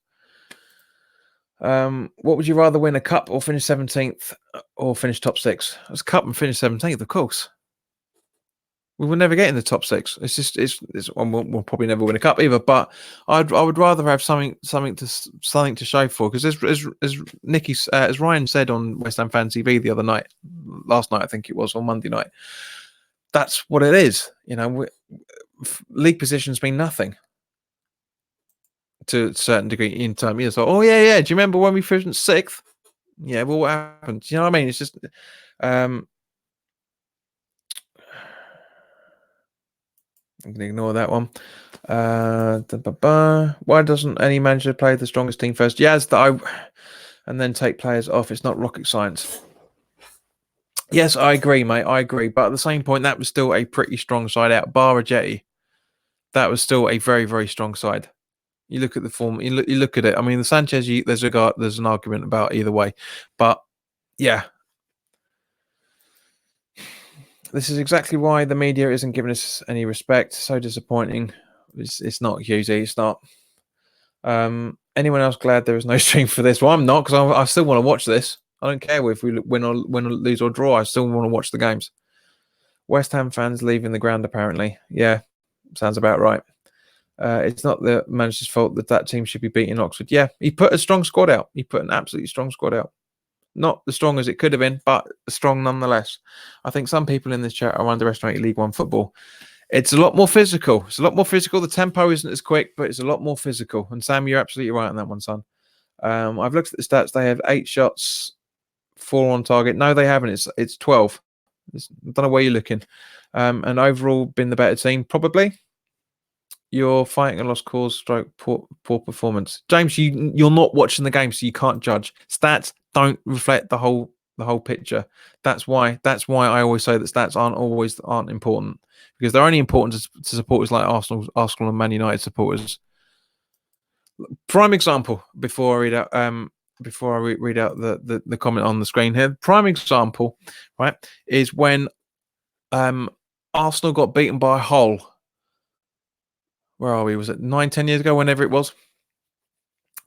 What would you rather win, a cup or finish 17th or finish top six? It's a cup and finish 17th, of course. We will never get in the top six. It's just we'll probably never win a cup either. But I would rather have something to show for, because as Ryan said on West Ham Fan TV the other night, last night I think it was, or Monday night. That's what it is. You know, league positions mean nothing to a certain degree in time. You're like, oh yeah. Do you remember when we finished sixth? Yeah, well, what happened? Do you know what I mean? It's just I'm going to ignore that one. Why doesn't any manager play the strongest team first? Yes, and then take players off. It's not rocket science. Yes, I agree, mate. I agree. But at the same point, that was still a pretty strong side out. Bar Jetty, that was still a very, very strong side. You look at the form. You look at it. I mean, the Sanchez. There's an argument about either way, but yeah. This is exactly why the media isn't giving us any respect. So disappointing. It's not Husey. It's not. Anyone else glad there is no stream for this? Well, I'm not, because I still want to watch this. I don't care if we win or lose or draw. I still want to watch the games. West Ham fans leaving the ground, apparently. Yeah, sounds about right. It's not the manager's fault that team should be beating Oxford. Yeah, he put a strong squad out. He put an absolutely strong squad out. Not as strong as it could have been, but strong nonetheless. I think some people in this chat are underestimating League One football. It's a lot more physical. It's a lot more physical. The tempo isn't as quick, but it's a lot more physical. And Sam, you're absolutely right on that one, son. I've looked at the stats. They have 8 shots, 4 on target. No, they haven't. It's 12. I don't know where you're looking. And overall, been the better team, probably. You're fighting a lost cause, stroke poor performance. James, you're not watching the game, so you can't judge. Stats don't reflect the whole picture. That's why I always say that stats aren't important, because they're only important to supporters like Arsenal and Man United supporters. Prime example, before I read out the comment on the screen here. Prime example, right, is when Arsenal got beaten by Hull. Where are we? Was it 9-10 years ago? Whenever it was.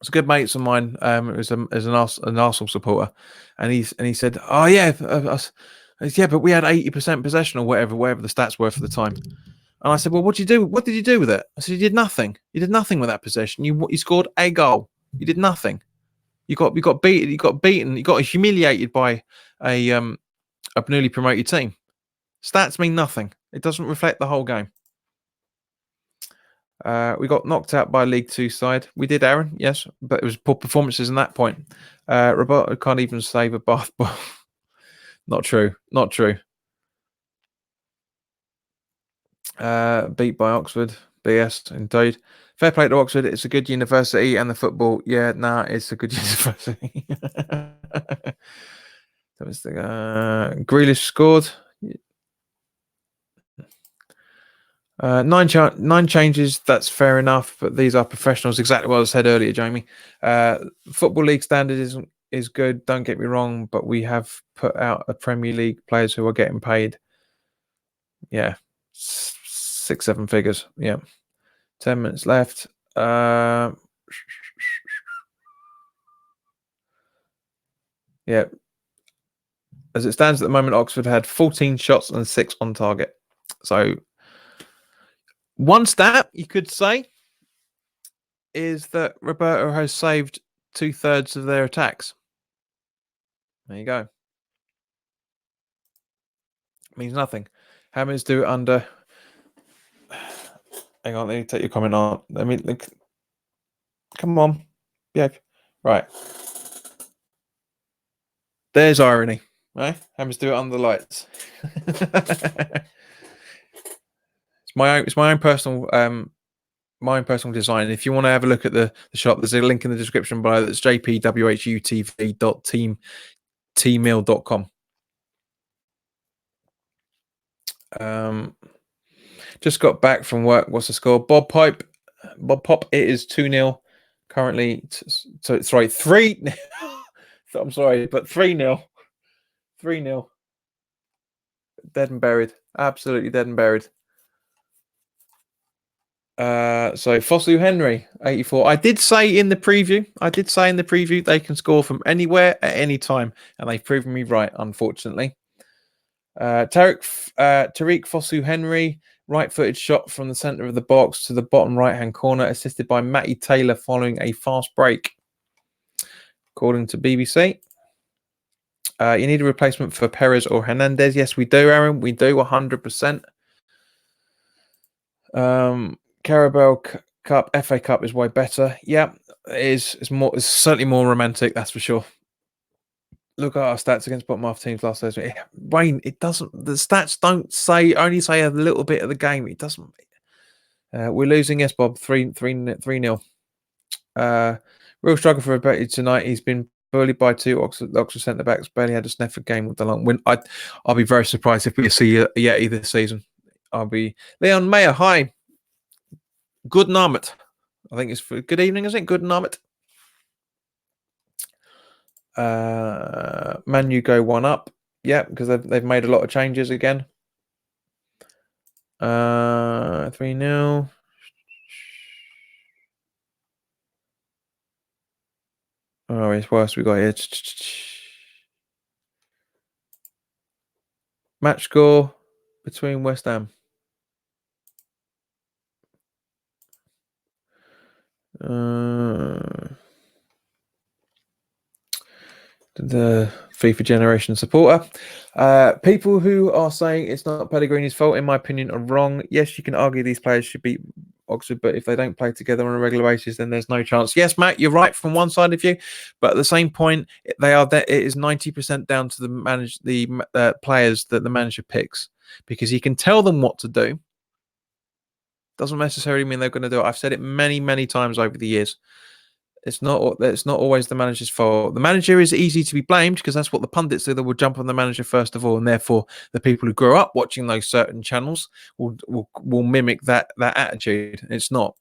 It's a good mates of mine. It was an Arsenal supporter, and he said, "Oh yeah, yeah, but we had 80% possession or whatever the stats were for the time." And I said, "Well, what did you do? What did you do with it?" I said, "You did nothing. You did nothing with that possession. You scored a goal. You did nothing. You got beaten. You got beaten. You got humiliated by a newly promoted team. Stats mean nothing. It doesn't reflect the whole game." We got knocked out by a League Two side. We did, Aaron, yes, but it was poor performances in that point. Roberto can't even save a bath ball. Not true. Not true. Beat by Oxford. BS, indeed. Fair play to Oxford. It's a good university, and the football, yeah, it's a good university. That was the Grealish scored. 9 changes, that's fair enough, but these are professionals. Exactly what I said earlier, Jamie. Football League standard is good, don't get me wrong, but we have put out a Premier League players who are getting paid, 6-7 figures. 10 minutes left. As it stands at the moment, Oxford had 14 shots and 6 on target. So one stat you could say is that Roberto has saved 2/3 of their attacks. There you go. Means nothing. Hammers do it under Hang on, let me take your comment on. Let me look. Come on. Yeah. Right. There's irony. Right? Happens to do it under the lights. It's my own personal design. If you want to have a look at the shop, there's a link in the description below. That's jpwhutv.teammail.com. Just got back from work. What's the score? Bob Pop. It is 2-0 currently. So sorry, 3. I'm sorry, but 3-0. 3-0. Dead and buried. Absolutely dead and buried. So Fossil Henry, 84. I did say in the preview they can score from anywhere at any time, and they've proven me right, unfortunately. Tariq Fossil Henry, right-footed shot from the centre of the box to the bottom right-hand corner, assisted by Matty Taylor following a fast break. According to BBC. You need a replacement for Perez or Hernandez. Yes, we do, Aaron. We do, 100%. Carabao Cup, FA Cup is way better. Yeah, it is. It's certainly more romantic, that's for sure. Look at our stats against bottom half teams last season. Wayne, it doesn't. The stats don't only say a little bit of the game. It doesn't. We're losing, yes, Bob. 3-0. Real struggle for Roberto tonight. He's been bullied by 2 Oxford centre backs. Barely had a sniff of game with the long win. I'll be very surprised if we see a Yeti this season. Leon Mayer. Hi. Good night. I think it's for good evening, isn't it? Good night. Man U go 1 up. Yeah, because they've made a lot of changes again. 3-0. Oh, it's worse. We got here. Match score between West Ham. The FIFA generation supporter. People who are saying it's not Pellegrini's fault, in my opinion, are wrong. Yes, you can argue these players should beat Oxford, but if they don't play together on a regular basis, then there's no chance. Yes, Matt, you're right from one side of you, but at the same point, it is 90% down to the players that the manager picks, because he can tell them what to do. Doesn't necessarily mean they're going to do it. I've said it many, many times over the years. It's not always the manager's fault. The manager is easy to be blamed because that's what the pundits do. They will jump on the manager first of all, and therefore the people who grow up watching those certain channels will mimic that attitude. It's not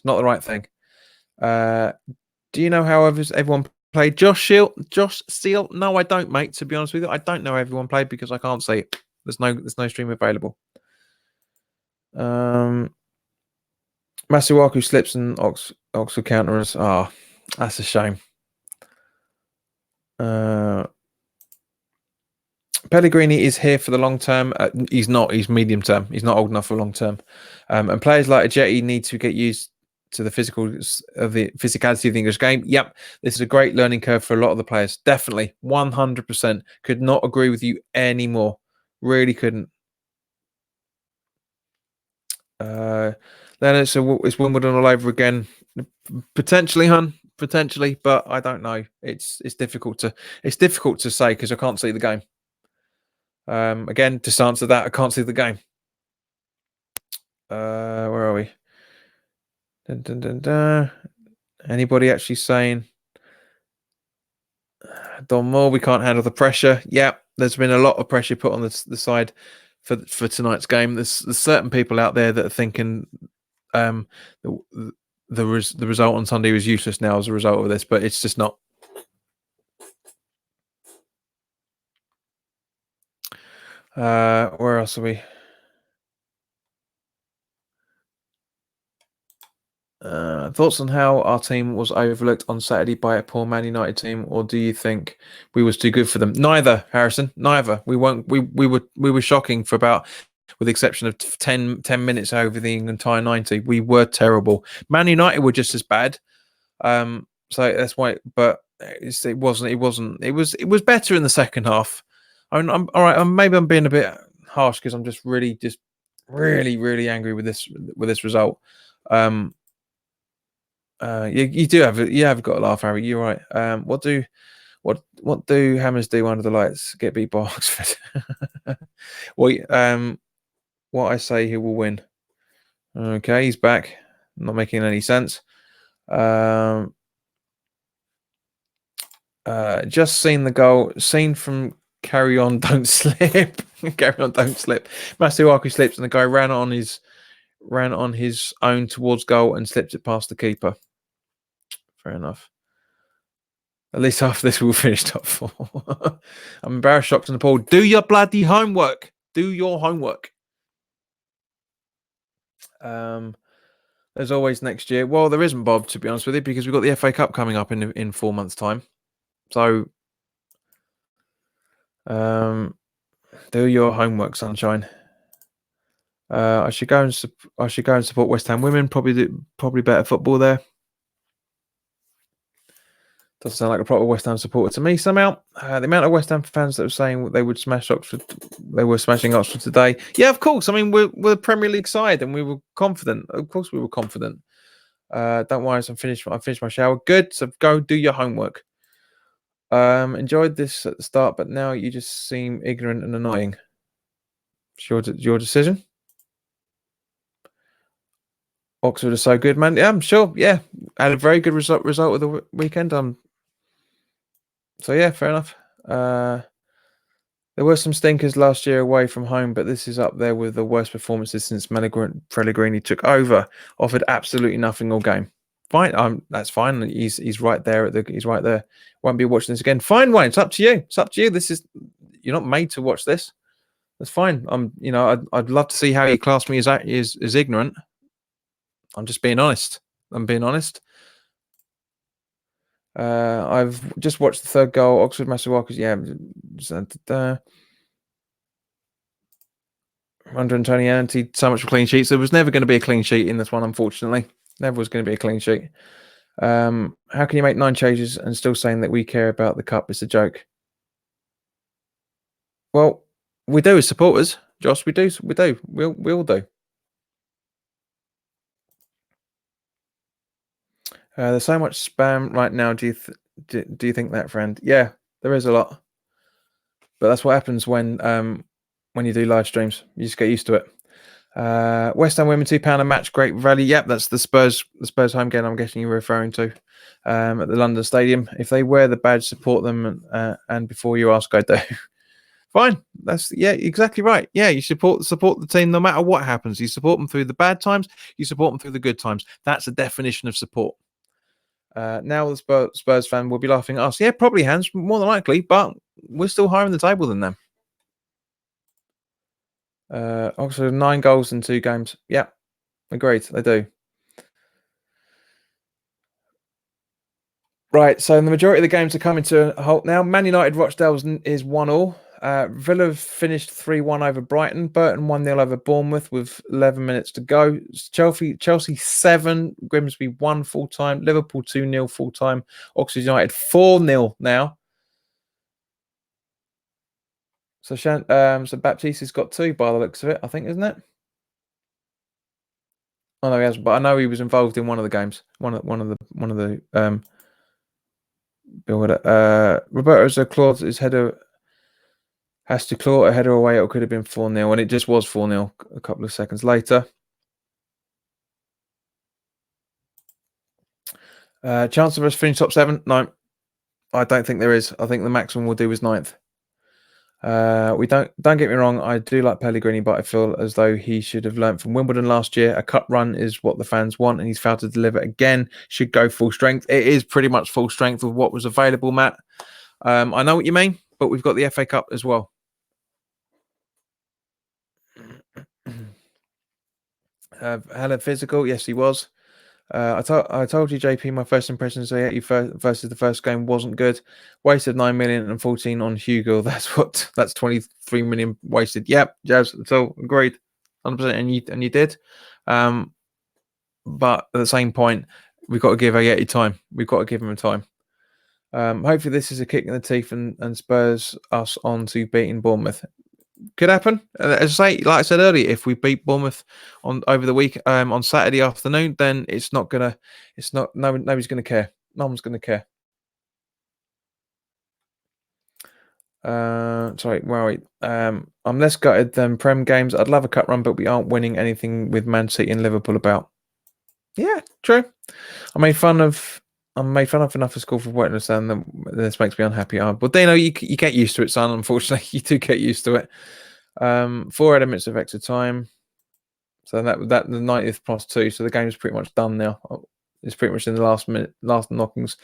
the right thing. Do you know how everyone played? Josh Steele? No, I don't, mate. To be honest with you, I don't know how everyone played because I can't see it. There's no stream available. Masuaku slips and Oxford counterers. Oh, that's a shame. Pellegrini is here for the long term. He's not. He's medium term. He's not old enough for long term. And players like Ajeti need to get used to the physicality of the English game. Yep, this is a great learning curve for a lot of the players. Definitely, 100%. Could not agree with you anymore. Really couldn't. Then it's Wimbledon all over again. Potentially, but I don't know. It's difficult to say because I can't see the game. Again, just to answer that, I can't see the game. Where are we? Anybody actually saying Don Moore? We can't handle the pressure. Yeah, there's been a lot of pressure put on the side for tonight's game. There's certain people out there that are thinking the result on Sunday was useless now as a result of this, but it's just not. Where else are we? Thoughts on how our team was overlooked on Saturday by a poor Man United team, or do you think we was too good for them? Neither, Harrison. Neither. We were shocking for about, with the exception of 10 minutes over the entire 90. We were terrible. Man United were just as bad. So that's why. But it wasn't. It was better in the second half. I'm all right. Maybe I'm being a bit harsh because I'm just really really angry with this result. You have got a laugh, Harry. You're right. What do Hammers do under the lights? Get beat by Oxford. What I say, he will win. Okay, he's back. Not making any sense. Just seen the goal. Seen from Carry On, Don't Slip. Carry On, Don't Slip. Masuaku slips and the guy ran on his own towards goal and slipped it past the keeper. Fair enough. At least after this, we'll finish top 4. I'm embarrassed, shocked, and appalled. Do your bloody homework. Do your homework. There's always next year. Well, there isn't, Bob, to be honest with you, because we've got the FA Cup coming up in 4 months' time. So, do your homework, sunshine. I should go and support West Ham women. Probably better football there. Doesn't sound like a proper West Ham supporter to me somehow. The amount of West Ham fans that were saying they would smash Oxford, they were smashing Oxford today. Yeah, of course. I mean, we're a Premier League side, and we were confident. Of course, we were confident. Don't worry, I finished my shower. Good. So go do your homework. Enjoyed this at the start, but now you just seem ignorant and annoying. Your decision. Oxford is so good, man. Yeah, I'm sure. Yeah, had a very good result of the weekend. So yeah, fair enough. There were some stinkers last year away from home, but this is up there with the worst performances since Pellegrini took over. Offered absolutely nothing all game. Fine, that's fine. He's right there he's right there. Won't be watching this again. Fine, Wayne. It's up to you. It's up to you. You're not made to watch this. That's fine. I'd love to see how you class me as ignorant. I'm just being honest. I've just watched the third goal. Oxford Masuaku's, yeah. Under Antonio Anti, so much for clean sheets. There was never going to be a clean sheet in this one, unfortunately. Never was going to be a clean sheet. How can you make 9 changes and still saying that we care about the cup? It's a joke. Well, we do as supporters, Josh. We do. We all do. There's so much spam right now. Do you think that, friend? Yeah, there is a lot. But that's what happens when you do live streams. You just get used to it. West Ham women £2 a match, great value. Yep, that's the Spurs home game. I'm guessing you're referring to at the London Stadium. If they wear the badge, support them, and before you ask, I do. Fine. That's exactly right. Yeah, you support the team no matter what happens. You support them through the bad times. You support them through the good times. That's a definition of support. Now the Spurs fan will be laughing at us. Yeah, probably, Hans, more than likely, but we're still higher in the table than them. Oxford 9 goals in 2 games. Yeah, agreed. They do. Right, so the majority of the games are coming to a halt now. Man United Rochdale is 1-1. Villa finished 3-1 over Brighton. Burton 1-0 over Bournemouth with 11 minutes to go. Chelsea 7, Grimsby 1 full time. Liverpool 2-0 full time. Oxford United 4-0 now. So Baptiste's got 2 by the looks of it, I think, isn't it? Oh no, he hasn't. But I know he was involved in one of the games. One of the Roberto's claws his header. Has to claw a header away. It could have been 4-0, and it just was 4-0 a couple of seconds later. Chance of us finishing top 7? No, I don't think there is. I think the maximum we'll do is 9th. We don't get me wrong. I do like Pellegrini, but I feel as though he should have learnt from Wimbledon last year. A cup run is what the fans want, and he's failed to deliver again. Should go full strength. It is pretty much full strength of what was available, Matt. I know what you mean, but we've got the FA Cup as well. Hella physical, yes, he was. I told you, JP, my first impressions versus the first game wasn't good. Wasted 9 million and 14 on Hugo. That's 23 million wasted. Yep, Jazz. So agreed, 100%. And you did. But at the same point, we've got to give Ayeti time. We've got to give him a time. Hopefully, this is a kick in the teeth and spurs us on to beating Bournemouth. Could happen. As I say, like I said earlier, if we beat Bournemouth over the week on Saturday afternoon, then it's not gonna. It's not. Nobody's gonna care. No one's gonna care. Sorry, where are we? I'm less gutted than Prem games. I'd love a cup run, but we aren't winning anything with Man City and Liverpool about. Yeah, true. I made fun of. I'm made fun of enough at school for what I understand that this makes me unhappy. But Dino, you get used to it, son. Unfortunately, you do get used to it. 4 elements of extra time. So that the 90th plus 2. So the game's pretty much done now. It's pretty much in the last minute, last knockings.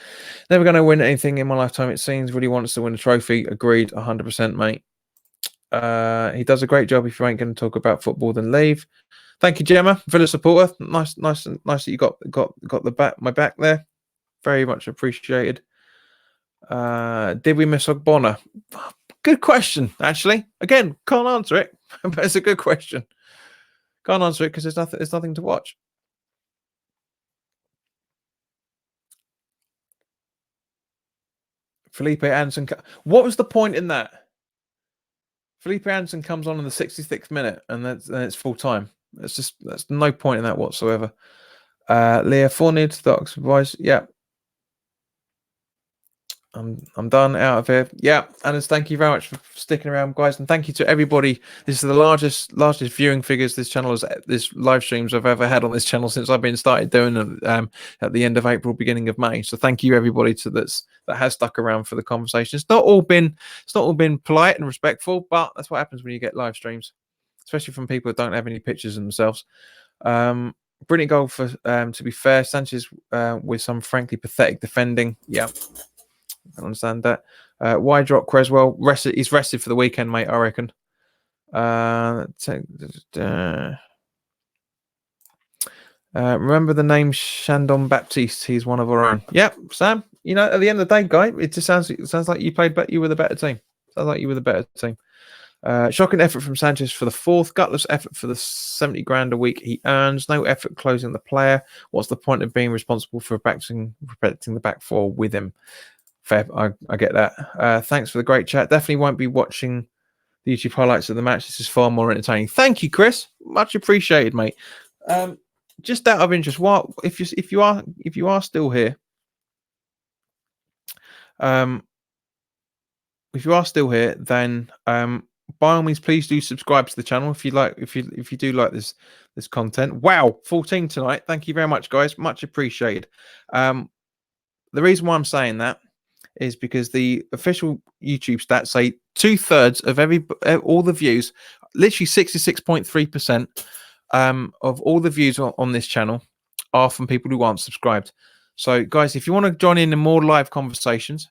Never going to win anything in my lifetime, it seems. Really wants to win a trophy. Agreed, 100%, mate. He does a great job. If you ain't going to talk about football, then leave. Thank you, Gemma, Villa supporter. Nice that you got my back there. Very much appreciated. Did we miss Ogbonna? Good question, actually. Again, can't answer it, but it's a good question. Can't answer it because there's nothing to watch. Felipe Anderson. What was the point in that? Felipe Anderson comes on in the 66th minute, and then it's full time. That's no point in that whatsoever. Leah Fornid, the Oxford Boys. Yeah. I'm done out of here. Yeah, and thank you very much for sticking around, guys, and thank you to everybody. This is the largest viewing figures this live streams I've ever had on this channel since I've been started doing them at the end of April, beginning of May. So thank you everybody that has stuck around for the conversation. It's not all been polite and respectful, but that's what happens when you get live streams, especially from people that don't have any pictures of themselves. Brilliant goal for to be fair, Sanchez with some frankly pathetic defending. Yeah. I understand that. Why drop Creswell? He's rested for the weekend, mate, I reckon. Remember the name Shandon Baptiste? He's one of our own. Yep, Sam. You know, at the end of the day, guy, it just sounds like you were the better team. Sounds like you were the better team. Shocking effort from Sanchez for the 4th. Gutless effort for the 70 grand a week he earns. No effort closing the player. What's the point of being responsible for protecting the back 4 with him? Fair, I get that. Thanks for the great chat. Definitely won't be watching the YouTube highlights of the match. This is far more entertaining. Thank you, Chris. Much appreciated, mate. Just out of interest, what if you are still here? If you are still here, then by all means, please do subscribe to the channel if you like. If you do like this content. Wow, 14 tonight. Thank you very much, guys. Much appreciated. The reason why I'm saying that is because the official YouTube stats say 2/3 of all the views, literally 66.3% of all the views on this channel are from people who aren't subscribed. So, guys, if you want to join in more live conversations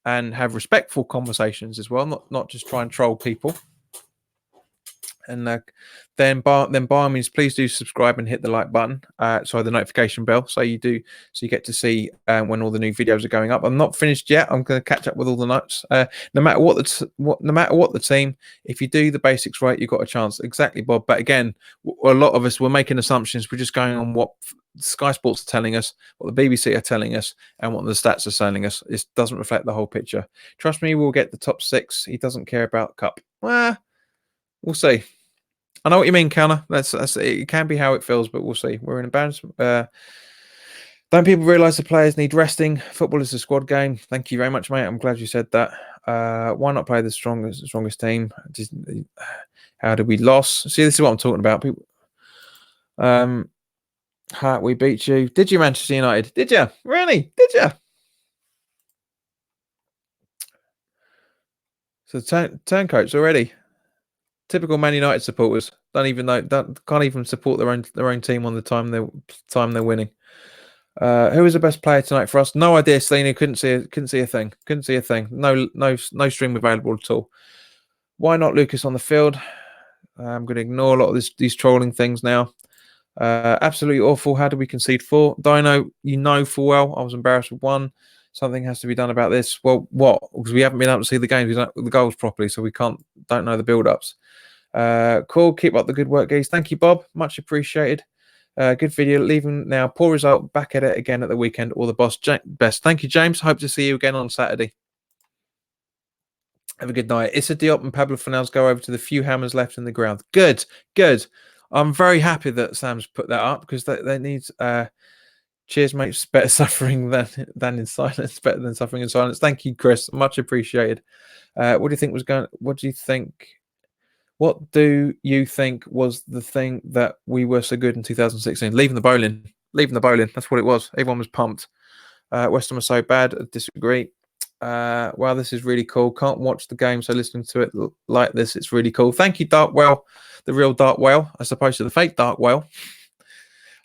and have respectful conversations as well, not just try and troll people, and then by all means, please do subscribe and hit the like button. The notification bell, so you get to see when all the new videos are going up. I'm not finished yet. I'm going to catch up with all the notes. No matter what the team, if you do the basics right, you've got a chance. Exactly, Bob. But again, a lot of us, we're making assumptions. We're just going on what Sky Sports are telling us, what the BBC are telling us, and what the stats are telling us. It doesn't reflect the whole picture. Trust me, we'll get the top 6. He doesn't care about cup. Well, we'll see. I know what you mean, Counter. That's it. Can be how it feels, but we'll see. We're in embarrassment. Don't people realise the players need resting? Football is a squad game. Thank you very much, mate. I'm glad you said that. Why not play the strongest team? How did we lose? See, this is what I'm talking about. People. We beat you. Did you, Manchester United? Did you? Really? Did you? So turncoats already. Typical Man United supporters can't even support their own team on the time they're winning. Who was the best player tonight for us? No idea, Selena. Couldn't see a thing. Couldn't see a thing. No stream available at all. Why not Lucas on the field? I'm going to ignore a lot of these trolling things now. Absolutely awful. How did we concede 4? Dino, you know full well I was embarrassed with 1. Something has to be done about this. Well, what? Because we haven't been able to see the games, the goals properly, so we don't know the build-ups. Cool. Keep up the good work, guys. Thank you, Bob. Much appreciated. Good video. Leaving now. Poor result. Back at it again at the weekend. All the best. Thank you, James. Hope to see you again on Saturday. Have a good night. Issa Diop and Pablo Fornals go over to the few hammers left in the ground. Good, good. I'm very happy that Sam's put that up because they need. Cheers, mate. It's better suffering than in silence. Better than suffering in silence. Thank you, Chris. Much appreciated. What do you think was going? What do you think? What do you think was the thing that we were so good in 2016? Leaving the bowling. Leaving the bowling. That's what it was. Everyone was pumped. West Ham was so bad. I disagree. Wow, this is really cool. Can't watch the game, so listening to it like this, it's really cool. Thank you, Dark Whale, the real Dark Whale, as opposed to the fake Dark Whale.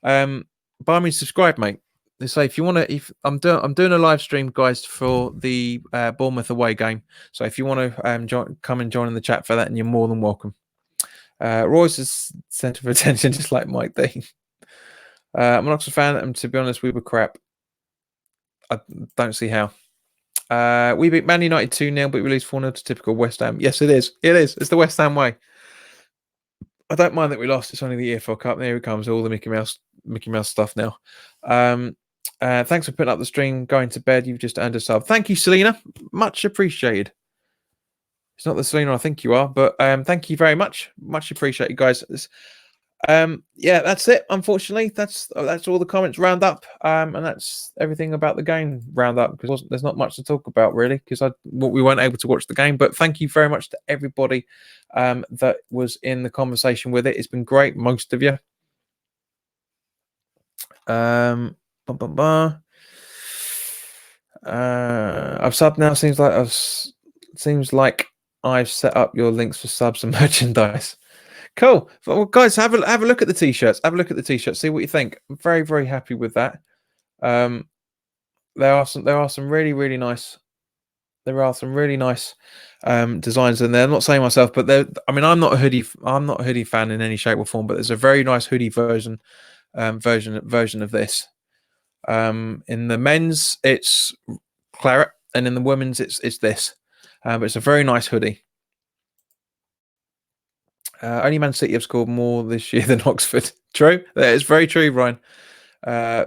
By me, subscribe, mate. They say if you want to, if I'm doing a live stream, guys, for the Bournemouth away game. So if you want to come and join in the chat for that, and you're more than welcome. Roy's is centre of attention, just like Mike Dean. I'm an Oxford fan, and to be honest, we were crap. I don't see how. We beat Man United 2-0, but we lose 4-0 to typical West Ham. Yes, it is. It is. It's the West Ham way. I don't mind that we lost. It's only the EFL Cup. There it comes, all the Mickey Mouse stuff now. Thanks for putting up the stream. Going to bed. You've just earned a sub. Thank you, Selena. Much appreciated. It's not the Selena I think you are, but thank you very much. Much appreciated, guys. Yeah, that's it. Unfortunately, that's all the comments round up, and that's everything about the game round up, because there's not much to talk about really, because we weren't able to watch the game. But thank you very much to everybody that was in the conversation with it. It's been great, most of you. I've subbed now. Seems like I've set up your links for subs and merchandise. Cool. Well, guys, have a look at the t-shirts. Have a look at the t-shirts. See what you think. I'm very, very happy with that. There are some really, really nice. There are some really nice designs in there. I'm not saying myself, but I'm not a hoodie fan in any shape or form. But there's a very nice hoodie version of this. In the men's, it's claret, and in the women's, it's this. But it's a very nice hoodie. Only Man City have scored more this year than Oxford. True. That is very true, Ryan.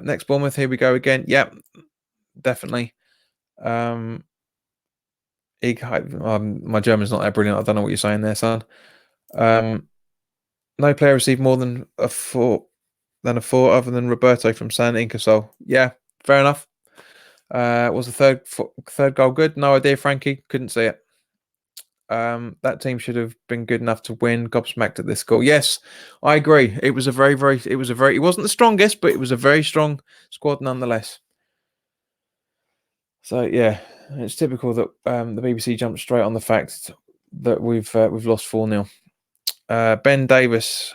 Next Bournemouth, here we go again. Yep, definitely. My German's not that brilliant. I don't know what you're saying there, son. No player received more than a four other than Roberto from San Incasol. Yeah, fair enough. Was the third goal good? No idea, Frankie. Couldn't see it. That team should have been good enough to win. Gobsmacked at this score. Yes, I agree. It wasn't the strongest, but it was a very strong squad nonetheless. So yeah, it's typical that the BBC jumped straight on the fact that we've lost 4-0. Ben Davis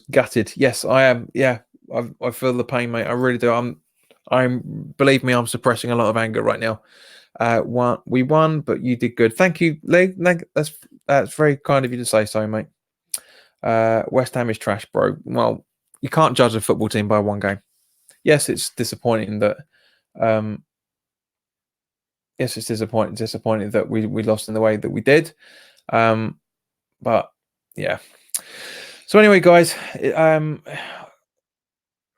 gutted. Yes, I am. Yeah, I feel the pain, mate. I really do. Believe me, I'm suppressing a lot of anger right now. We won, but you did good. Thank you, Lee. That's very kind of you to say so, mate. West Ham is trash, bro. Well, you can't judge a football team by one game. Yes, it's disappointing that. Yes, it's disappointing that we lost in the way that we did. But yeah. So anyway, guys,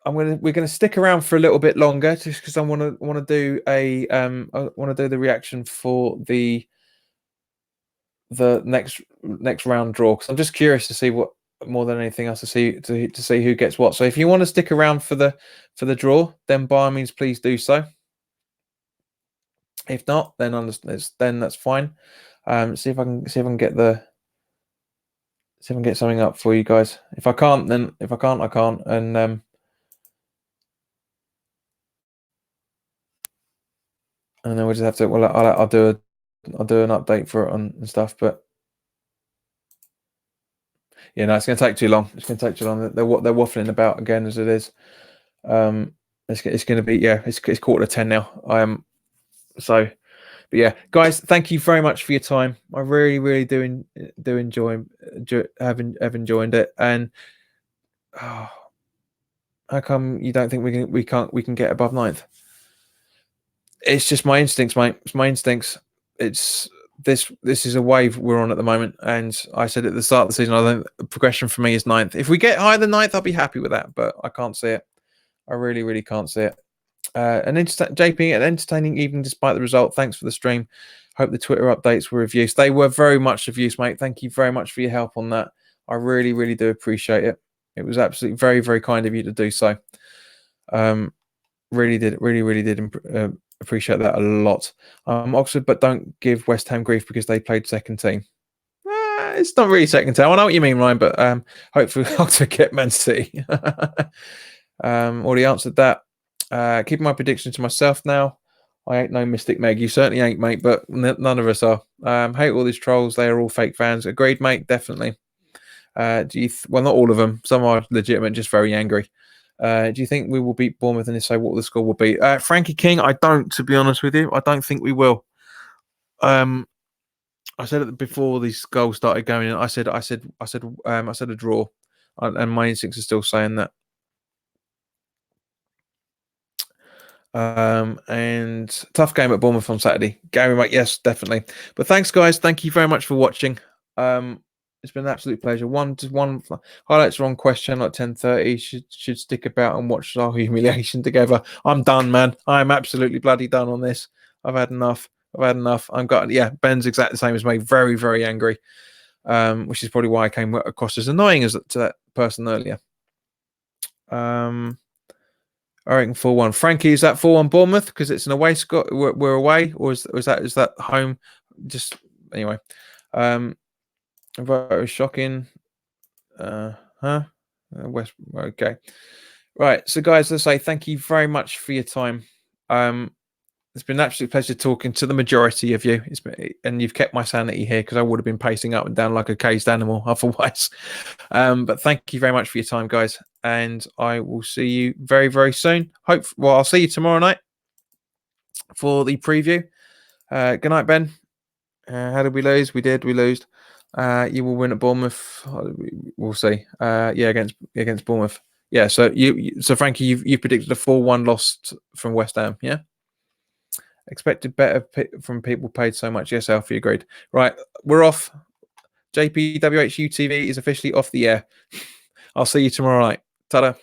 we're gonna stick around for a little bit longer, just because I want to do the reaction for the next round draw, because I'm just curious to see what, more than anything else, to see who gets what. So if you want to stick around for the draw, then by all means please do so. If not, then that's fine. See if I can get something up for you guys. If I can't, I can't. And then we'll just have to. Well, I'll do an update for it and stuff. But yeah, no, it's going to take too long. It's going to take too long. They're waffling about again, as it is. It's going to be, yeah. It's 9:45 now. So, but yeah, guys, thank you very much for your time. I really, really do have enjoyed it. And how come you don't think we can get above 9th? It's just my instincts, mate. It's my instincts. It's this is a wave we're on at the moment, and I said at the start of the season, I think the progression for me is 9th. If we get higher than 9th, I'll be happy with that, but I can't see it. I really, really can't see it. JP, an entertaining evening despite the result. Thanks for the stream. Hope the Twitter updates were of use. They were very much of use, mate. Thank you very much for your help on that. I really, really do appreciate it. It was absolutely very, very kind of you to do so. Really did appreciate that a lot. Oxford, but don't give West Ham grief because they played second team. It's not really second team. I know what you mean, Ryan, but hopefully Oxford get Man City. Already answered that. Keeping my prediction to myself now. I ain't no Mystic Meg. You certainly ain't, mate, but none of us are. Hate all these trolls. They are all fake fans. Agreed, mate. Definitely. Well, not all of them. Some are legitimate, just very angry. Do you think we will beat Bournemouth? And if so, what the score will be? Frankie King, I don't, to be honest with you. I don't think we will. I said it before these goals started going in. I said a draw, and my instincts are still saying that. And tough game at Bournemouth on Saturday. Gary, mate, yes, definitely. But thanks, guys. Thank you very much for watching. It's been an absolute pleasure. One highlights are on question at 10:30. Should stick about and watch our humiliation together. I'm done, man. I'm absolutely bloody done on this. I've had enough. Ben's exactly the same as me. Very, very angry. Which is probably why I came across as annoying as to that person earlier. I reckon 4-1. Frankie, is that 4-1 Bournemouth because it's an away score? We're away, or is that home? Just anyway. It was shocking. West. Okay. Right. So, guys, let's say thank you very much for your time. It's been an absolute pleasure talking to the majority of you. And you've kept my sanity here because I would have been pacing up and down like a caged animal otherwise. But thank you very much for your time, guys. And I will see you very, very soon. I'll see you tomorrow night for the preview. Good night, Ben. How did we lose? We lose. You will win at Bournemouth. We'll see. Against Bournemouth. Yeah. So Frankie, you predicted a 4-1 loss from West Ham. Yeah. Expected better from people paid so much. Yes, Alfie agreed. Right, we're off. JPWHUTV is officially off the air. I'll see you tomorrow night. Ta-da.